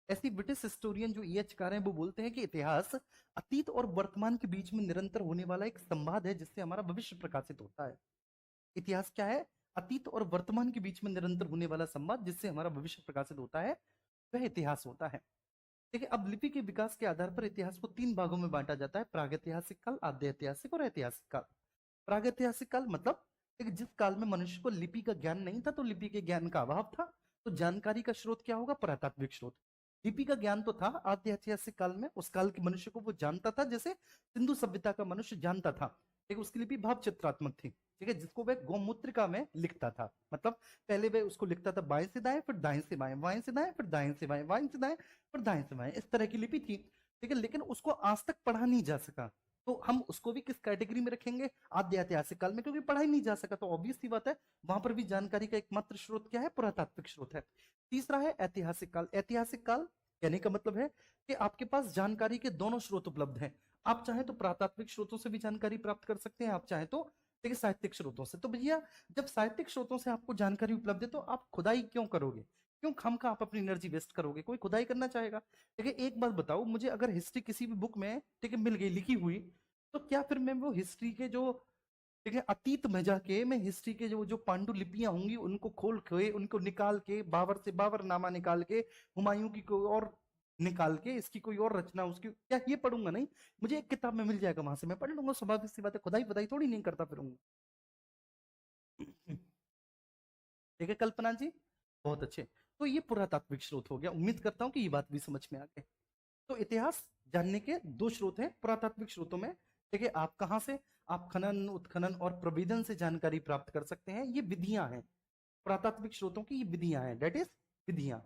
ऐसी ब्रिटिश हिस्टोरियन जो E.H. कार हैं वो बोलते हैं कि इतिहास अतीत और वर्तमान के बीच में निरंतर होने वाला एक संवाद है जिससे हमारा भविष्य प्रकाशित होता है। इतिहास क्या है? अतीत और वर्तमान के बीच में निरंतर होने वाला संवाद जिससे हमारा भविष्य प्रकाशित होता है, वह इतिहास होता है। ठीक है, अब लिपि के विकास के आधार पर इतिहास को 3 भागों में बांटा जाता है, प्रागैतिहासिक काल, आद्य ऐतिहासिक और ऐतिहासिक काल। प्रागैतिहासिक काल मतलब एक जिस काल में मनुष्य को लिपि का ज्ञान नहीं था, तो लिपि के ज्ञान का अभाव था, तो जानकारी का स्रोत क्या होगा? पुरातात्विक स्रोत। लिपि का ज्ञान तो था आद्य ऐतिहासिक काल में, उस काल के मनुष्य को वो जानता था, जैसे सिंधु सभ्यता का मनुष्य जानता था। ठीक है, उसकी लिपि भाव चित्रात्मक थी। ठीक है, जिसको वह गौमूत्रिका में लिखता था, मतलब पहले वह उसको लिखता था बाएं से दाएं, फिर दाएं से बाएं, बाएं से दाएं, फिर दाएं से बाएं, बाएं से दाएं, फिर दाएं से बाएं, इस तरह की लिपि थी। ठीक है, लेकिन उसको आज तक पढ़ा नहीं जा सका, तो हम उसको भी किस कैटेगरी में रखेंगे? आद्य ऐतिहासिक काल में, क्योंकि पढ़ा ही नहीं जा सका, तो ऑब्वियस सी बात है वहां पर भी जानकारी का एकमात्र स्रोत क्या है? पुरातात्विक स्रोत है। तीसरा है ऐतिहासिक काल। ऐतिहासिक काल कहने का मतलब है कि आपके पास जानकारी के दोनों स्रोत उपलब्ध हैं। आप चाहे तो प्रातात्विक स्रोतों से भी जानकारी प्राप्त कर सकते हैं, आप चाहे तो ठीक है साहित्यिक स्रोतों से। तो भैया जब साहित्यिक स्रोतों से आपको जानकारी उपलब्ध है, तो आप खुदाई क्यों करोगे? क्यों खामखा आप अपनी एनर्जी वेस्ट करोगे? कोई खुदाई करना चाहेगा? ठीक है, एक बात बताओ मुझे, अगर हिस्ट्री किसी भी बुक में ठीक है मिल गई लिखी हुई, तो क्या फिर मैं वो हिस्ट्री के जो ठीक है अतीत में जाके मैं हिस्ट्री के जो जो पांडुलिपियां होंगी उनको खोल के, उनको निकाल के, बाबर से बाबरनामा निकाल के, हुमायूं की कोई और निकाल के, इसकी कोई और रचना उसकी, क्या ये पढ़ूंगा? नहीं, मुझे एक किताब में मिल जाएगा, वहां से मैं पढ़ लूंगा, स्वाभाविक सी बात है, खुदाई खुदाई थोड़ी नहीं करता फिरूंगा। ठीक है कल्पना जी, बहुत अच्छे। तो ये पुरातात्विक स्रोत हो गया, उम्मीद करता हूँ कि ये बात भी समझ में आ गई। तो इतिहास जानने के दो स्रोत हैं पुरातात्विक स्रोतों में। ठीक है, आप कहाँ से? आप खनन, उत्खनन और प्रवेदन से जानकारी प्राप्त कर सकते हैं, ये विधियां हैं पुरातात्विक स्रोतों की, ये विधियां हैं, दैट इज विधियां,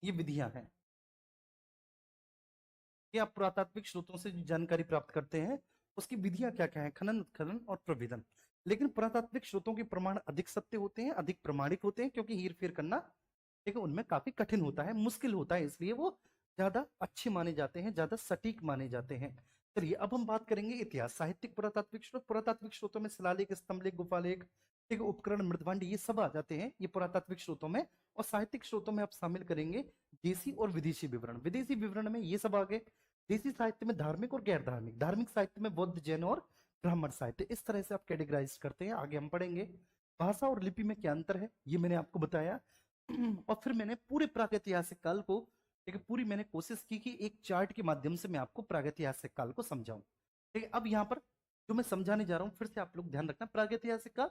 ये विधियां हैं। ये आप पुरातात्विक स्रोतों से जो जानकारी प्राप्त करते हैं उसकी विधियां क्या क्या है? खनन, उत्खनन और प्रवेदन। लेकिन पुरातात्विक स्रोतों के प्रमाण अधिक सत्य होते हैं, अधिक प्रमाणिक होते हैं, क्योंकि हेर फेर करना ठीक है उनमें काफी कठिन होता है, मुश्किल होता है, इसलिए वो ज्यादा अच्छे माने जाते हैं, ज्यादा सटीक माने जाते हैं। चलिए अब हम बात करेंगे इतिहास। साहित्यिक पुरातात्विक स्रोत, पुरातात्विक स्रोतों में शिलालेख, स्तंभलेख, गुफालेख, ठीक है, उपकरण, मृदभांड, ये सब आ जाते हैं ये पुरातात्विक स्रोतों में। और साहित्यिक स्रोतों में आप शामिल करेंगे देसी और विदेशी विवरण। विदेशी विवरण में ये सब आ गए। देसी साहित्य में धार्मिक और गैर धार्मिक, धार्मिक साहित्य में बौद्ध, जैन और ब्राह्मण साहित्य, इस तरह से आप कैटेगराइज करते हैं। आगे हम पढ़ेंगे भाषा और लिपि में क्या अंतर है, ये मैंने आपको बताया। और फिर मैंने पूरे प्रागैतिहासिक काल को ठीक है, पूरी मैंने कोशिश की कि एक चार्ट के माध्यम से मैं आपको प्रागैतिहासिक काल को समझाऊं। ठीक है, अब यहाँ पर जो मैं समझाने जा रहा हूँ, फिर से आप लोग ध्यान रखना। प्रागैतिहासिक काल,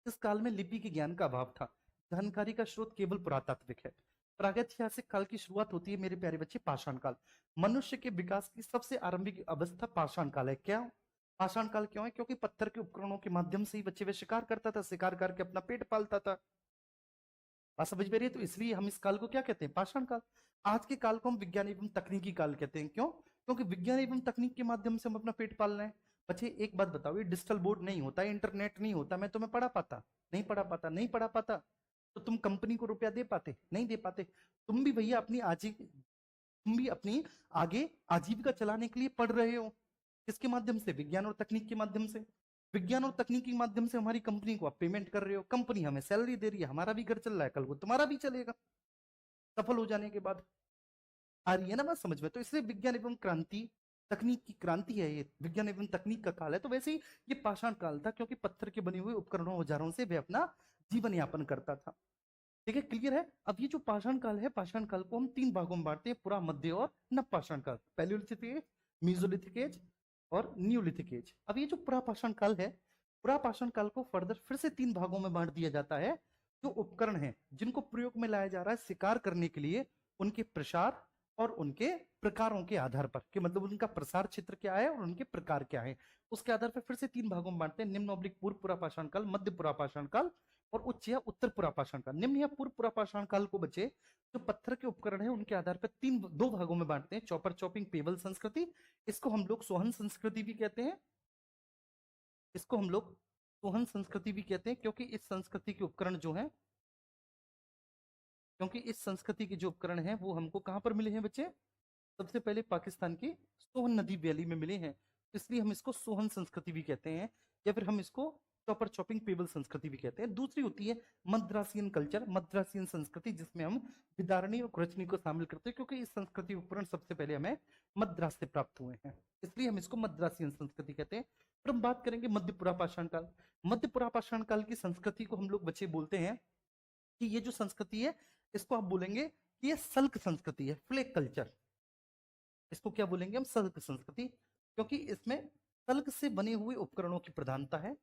इस काल में लिपि के ज्ञान का अभाव था, जानकारी का स्रोत केवल पुरातात्विक है। प्रागैतिहासिक काल की शुरुआत होती है मेरे प्यारे बच्चे पाषाण काल। मनुष्य के विकास की सबसे आरंभिक अवस्था पाषाण काल है। क्या पाषाण काल क्यों है? क्योंकि पत्थर के उपकरणों के माध्यम से ही बच्चे वे शिकार करता था, शिकार करके अपना पेट पालता था। बात समझ में आ रही है? तो इसलिए हम इस काल को क्या कहते हैं? पाषाण काल। आज के काल को हम विज्ञान एवं तकनीकी काल कहते हैं। क्यों? क्योंकि विज्ञान एवं तकनीक के माध्यम से हम अपना पेट पाल रहे हैं। बच्चे एक बात बताओ, ये डिजिटल बोर्ड नहीं होता, इंटरनेट नहीं होता, मैं तुम्हें पढ़ा पाता? नहीं पढ़ा पाता, नहीं पढ़ा पाता, तो तुम कंपनी को रुपया दे पाते? नहीं दे पाते। तुम भी भैया अपनी तुम भी अपनी आगे आजीविका चलाने के लिए पढ़ रहे हो, किसके माध्यम से? विज्ञान और तकनीक के माध्यम से। विज्ञान और तकनीकी के माध्यम से हमारी कंपनी को आप पेमेंट कर रहे हो, कंपनी हमें सैलरी दे रही है, हमारा भी घर चल रहा है, कल को तुम्हारा भी चलेगा सफल हो जाने के बाद। आ रही है ना बात समझ में? तो इसलिए विज्ञान एवं क्रांति, तकनीक की क्रांति है ये, विज्ञान एवं तकनीक का काल है। तो वैसे ही ये पाषाण काल था, क्योंकि पत्थर के बने हुए उपकरणों औजारों से वे अपना जीवन यापन करता था। ठीक है, क्लियर है? अब ये जो पाषाण काल है, पाषाण काल को हम 3 भागों में बांटते हैं, पुरा, मध्य और नव पाषाण काल। पैलियोलिथिक एज, मीजोलिथिक एज और न्यूलिथिक एज। अब ये जो पुरा पाषाण काल है, पुरा पाषाण काल को फर्दर फिर से 3 भागों में बांट दिया जाता है। जो उपकरण हैं जिनको प्रयोग में लाया जा रहा है शिकार करने के लिए, उनके प्रसार और उनके प्रकारों के आधार पर, कि मतलब उनका प्रसार क्षेत्र क्या है और उनके प्रकार क्या है, उसके आधार पर फिर से 3 भागों में बांटते हैं। निम्न ऑब्लिक पूर्व पुरापाषाण काल, मध्य पुरापाषाण काल और उच्च या उत्तर पुरापाषाण काल। निम्न या पूर्व पुरापाषाण काल को बचे जो पत्थर के उपकरण है उनके आधार पर दो भागों में बांटते हैं। चॉपर चॉपिंग पेबल संस्कृति, इसको हम लोग सोहन संस्कृति भी कहते हैं, इसको हम लोग सोहन संस्कृति भी कहते हैं, क्योंकि इस संस्कृति के उपकरण जो हैं, क्योंकि इस संस्कृति के जो उपकरण हैं वो हमको कहां पर मिले हैं बच्चे? सबसे पहले पाकिस्तान की सोहन नदी वैली में मिले हैं, इसलिए हम इसको सोहन संस्कृति भी कहते हैं, या फिर हम इसको चॉपर चॉपिंग पेबल संस्कृति भी कहते हैं। दूसरी होती है मद्रासियन कल्चर, मद्रासियन संस्कृति, जिसमें हम विदारणी और खुरचनी को शामिल करते हैं, क्योंकि इस संस्कृति उपकरण सबसे पहले हमें मद्रास से प्राप्त हुए हैं, इसलिए हम इसको मद्रासियन संस्कृति कहते हैं। फिर हम बात करेंगे मध्य पुरापाषाण काल। मध्य पुरापाषाण काल की संस्कृति को हम लोग बच्चे बोलते हैं कि ये जो संस्कृति है इसको आप बोलेंगे कि ये सल्क संस्कृति है, फ्लेक कल्चर। इसको क्या बोलेंगे हम? सल्क संस्कृति, क्योंकि इसमें सल्क से बने हुए उपकरणों की प्रधानता है,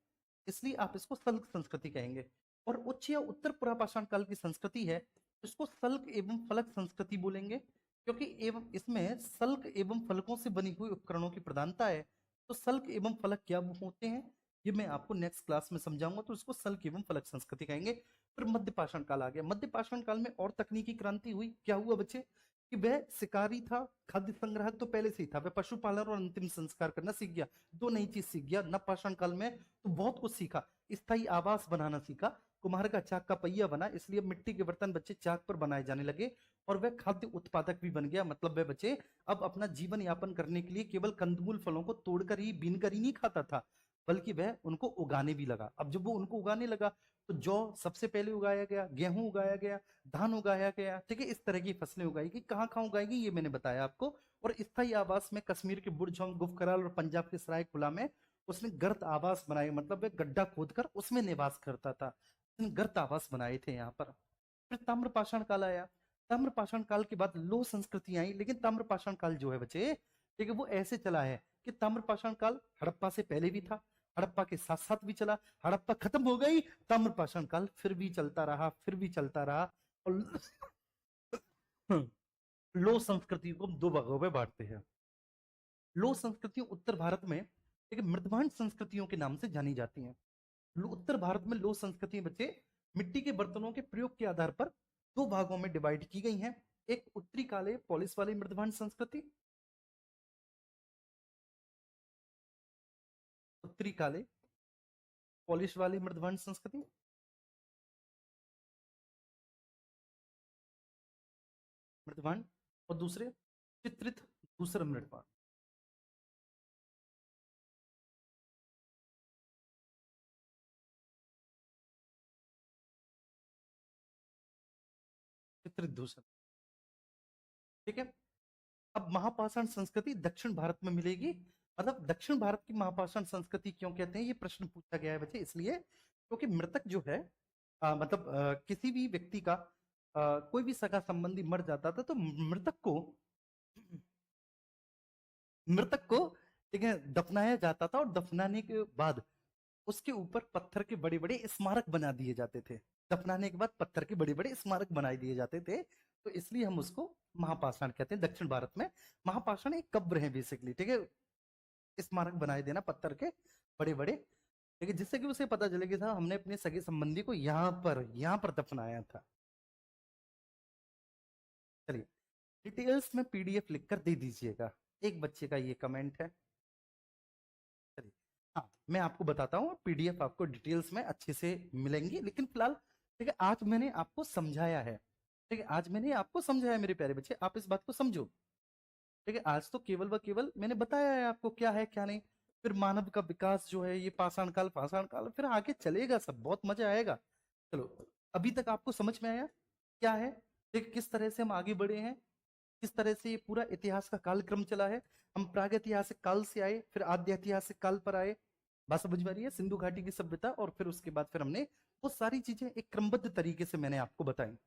इसलिए आप इसको सल्क संस्कृति कहेंगे। और उच्च या उत्तर पुरापाषाण काल की संस्कृति है, इसको सल्क एवं फलक संस्कृति बोलेंगे, क्योंकि एवं इसमें सल्क एवं फलकों से बनी हुई उपकरणों की प्रधानता है। तो सल्क एवं फलक क्या होते हैं, ये मैं आपको नेक्स्ट क्लास में समझाऊंगा, तो इसको सल्क एवं फलक संस्कृति कहेंगे। फिर मध्य पाषाण काल आ गया। मध्य पाषाण काल में और तकनीकी क्रांति हुई। क्या हुआ बच्चे? कि वह शिकारी था, खाद्य संग्राहक तो पहले से ही था, वह पशुपालन और अंतिम संस्कार करना सीख गया। दो नई चीज सीख गया नव पाषाण काल में, तो बहुत कुछ सीखा। स्थायी आवास बनाना सीखा, कुम्हार का चाक का पहिया बना, इसलिए मिट्टी के बर्तन बच्चे चाक पर बनाए जाने लगे। और वह खाद्य उत्पादक भी बन गया, मतलब वह बच्चे अब अपना जीवन यापन करने के लिए केवल कंदमूल फलों को तोड़कर ही बीनकर ही नहीं खाता था, बल्कि वह उनको उगाने भी लगा। अब जब वो उनको उगाने लगा, तो जौ सबसे पहले उगाया गया, गेहूं उगाया गया, धान उगाया गया, ठीक है। इस तरह की फसलें उगाई गई। कहाँ कहाँ उगाएगी ये मैंने बताया आपको। और स्थायी आवास में कश्मीर के बुर्ज, गुफकराल और पंजाब के सराय खुला में उसने गर्त आवास बनाए, मतलब वह गड्ढा खोदकर उसमें निवास करता था। उसने गर्त आवास बनाए थे यहाँ पर। फिर ताम्रपाषाण काल आया। ताम्रपाषाण काल के बाद लोह संस्कृति आई, लेकिन ताम्रपाषाण काल जो है बच्चे, ठीक है, वो ऐसे चला है कि ताम्रपाषाण काल हड़प्पा से पहले भी था, हड़प्पा के साथ साथ भी चला, हड़प्पा खत्म हो गई, ताम्रपाषाण काल फिर भी चलता रहा, फिर भी चलता रहा। और लोह संस्कृति को हम दो भागों में बांटते हैं। लोह संस्कृतियों उत्तर भारत में एक मृदभांड संस्कृतियों के नाम से जानी जाती हैं। उत्तर भारत में लोह संस्कृति बच्चे मिट्टी के बर्तनों के प्रयोग के आधार पर दो भागों में डिवाइड की गई हैं। एक उत्तरी काले पॉलिश वाली मृदभांड संस्कृति, उत्तरी काले पॉलिश वाली मृदभांड संस्कृति, मृदभांड, और दूसरे चित्रित दूसरा मृदभांड। चित्रित दूसरा, ठीक है। अब महापाषाण संस्कृति दक्षिण भारत में मिलेगी। मतलब दक्षिण भारत की महापाषाण संस्कृति क्यों कहते हैं, ये प्रश्न पूछा गया है बच्चे, इसलिए क्योंकि मृतक जो है, मतलब किसी भी व्यक्ति का कोई भी सगा संबंधी मर जाता था, तो मृतक को ठीक है दफनाया जाता था, और दफनाने के बाद उसके ऊपर पत्थर के बड़े बड़े स्मारक बना दिए जाते थे। दफनाने के बाद पत्थर के बड़े बड़े स्मारक बनाए दिए जाते थे, तो इसलिए हम उसको महापाषाण कहते हैं। दक्षिण भारत में महापाषाण एक कब्र है बेसिकली, ठीक है, स्मारक बनाए देना पत्थर के बड़े बड़े, ठीक है, जिससे कि उसे पता चले कि था हमने अपने सगे संबंधी को यहाँ पर दफनाया था। चलिए, डिटेल्स में पीडीएफ लिखकर दे दीजिएगा। एक बच्चे का ये कमेंट है। चलिए, हाँ मैं आपको बताता हूँ, पीडीएफ आपको डिटेल्स में अच्छे से मिलेंगी, लेकिन फिलहाल ठीक है आज मैंने आपको समझाया है, ठीक है, आज मैंने आपको समझाया मेरे प्यारे बच्चे, आप इस बात को समझो, ठीक है। आज तो केवल व केवल मैंने बताया है आपको क्या है क्या नहीं। फिर मानव का विकास जो है, ये पाषाण काल फिर आगे चलेगा, सब बहुत मजा आएगा। चलो, अभी तक आपको समझ में आया क्या है, ठीक, किस तरह से हम आगे बढ़े हैं, किस तरह से ये पूरा इतिहास का कालक्रम चला है। हम प्रागैतिहासिक काल से आए, फिर आद्य ऐतिहासिक काल पर आए, बात समझ में आ रही है, सिंधु घाटी की सभ्यता, और फिर उसके बाद फिर हमने वो सारी चीजें एक क्रमबद्ध तरीके से मैंने आपको बताई।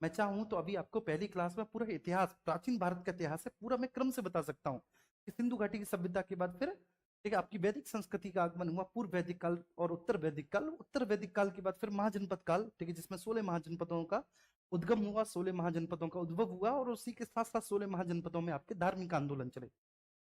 मैं चाहूं तो अभी आपको पहली क्लास में पूरा इतिहास, प्राचीन भारत का इतिहास है पूरा मैं क्रम से बता सकता हूँ कि सिंधु घाटी की सभ्यता के बाद फिर ठीक है आपकी वैदिक संस्कृति का आगमन हुआ, पूर्व वैदिक काल और उत्तर वैदिक काल। उत्तर वैदिक काल के बाद फिर महाजनपद काल, ठीक है, जिसमें 16 महाजनपदों का उद्गम हुआ, 16 महाजनपदों का उद्भव हुआ, और उसी के साथ साथ 16 महाजनपदों में आपके धार्मिक आंदोलन चले।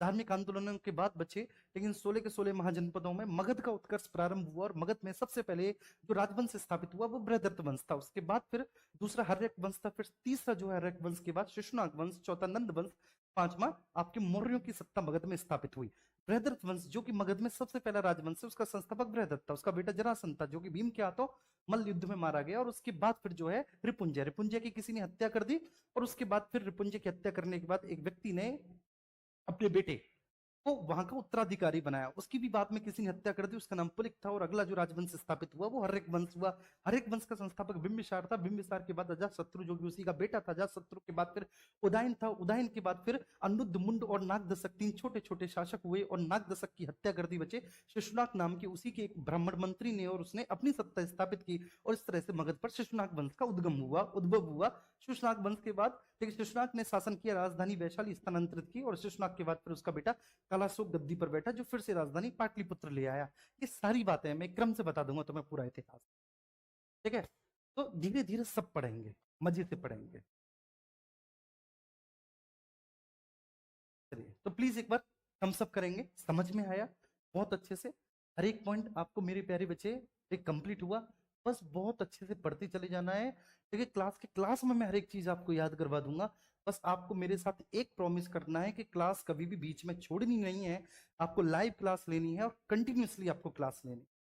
धार्मिक आंदोलनों के बाद बचे, लेकिन 16 के 16 महाजनपदों में मगध का उत्कर्ष प्रारंभ हुआ, और मगध में सबसे पहले जो राजवंश स्थापित हुआ वो बृहदत्त वंश था। उसके बाद फिर दूसरा हर्यक वंश था, फिर तीसरा जो है हर्यक वंश के बाद शिशुनाग वंश, चौथा नंद वंश, पांचवा आपके मौर्यों की सत्ता मगध में स्थापित हुई। बृहदत्त वंश जो कि मगध में सबसे पहला राजवंश है, उसका संस्थापक बृहदत्त था, उसका बेटा जरासंध था जो कि भीम के हाथों मल्ल युद्ध में मारा गया। और उसके बाद फिर जो है रिपुंजय, रिपुंजय की किसी ने हत्या कर दी, और उसके बाद फिर रिपुंजय की हत्या करने के बाद एक व्यक्ति ने अपने बेटे को वहां का उत्तराधिकारी बनाया। उसकी भी बाद में किसी ने हत्या कर दी, उसका नाम पुलिक था। और अगला जो राजवंश स्थापित हुआ वो हर्यक वंश हुआ। हर्यक वंश का संस्थापक बिंबिसार था। बिंबिसार के बाद अजातशत्रु जो कि उसी का बेटा था। अजातशत्रु के बाद फिर उदयन था। उदयन के बाद फिर अनुद्ध, मुंड और नागदशक, 3 छोटे छोटे शासक हुए और नागदशक की हत्या कर दी बचे शिशुनाग नाम के उसी के एक ब्राह्मण मंत्री ने, और उसने अपनी सत्ता स्थापित की। और इस तरह से मगध पर शिशुनाग वंश का उद्भव हुआ। शिशुनाग वंश के बाद शिशुनाग ने शासन किया, राजधानी वैशाली स्थानांतरित की, और शिशुनाग के बाद फिर उसका बेटा कालाशोक गद्दी पर बैठा, जो फिर से राजधानी पाटलिपुत्र ले आया। ये सारी बातें मैं क्रम से बता दूंगा तुम्हें पूरा इतिहास। ठीक है, तो धीरे धीरे सब पढ़ेंगे, मजे से पढ़ेंगे। चलिए, तो प्लीज एक बार हम सब करेंगे। समझ में आया बहुत अच्छे से? हर एक पॉइंट आपको मेरे प्यारे बच्चे एक कंप्लीट हुआ? बस बहुत अच्छे से पढ़ते चले जाना है। देखिए, क्लास में मैं हर एक चीज आपको याद करवा दूंगा। बस आपको मेरे साथ एक प्रॉमिस करना है कि क्लास कभी भी बीच में छोड़नी नहीं है। आपको लाइव क्लास लेनी है और कंटिन्यूअसली आपको क्लास लेनी है।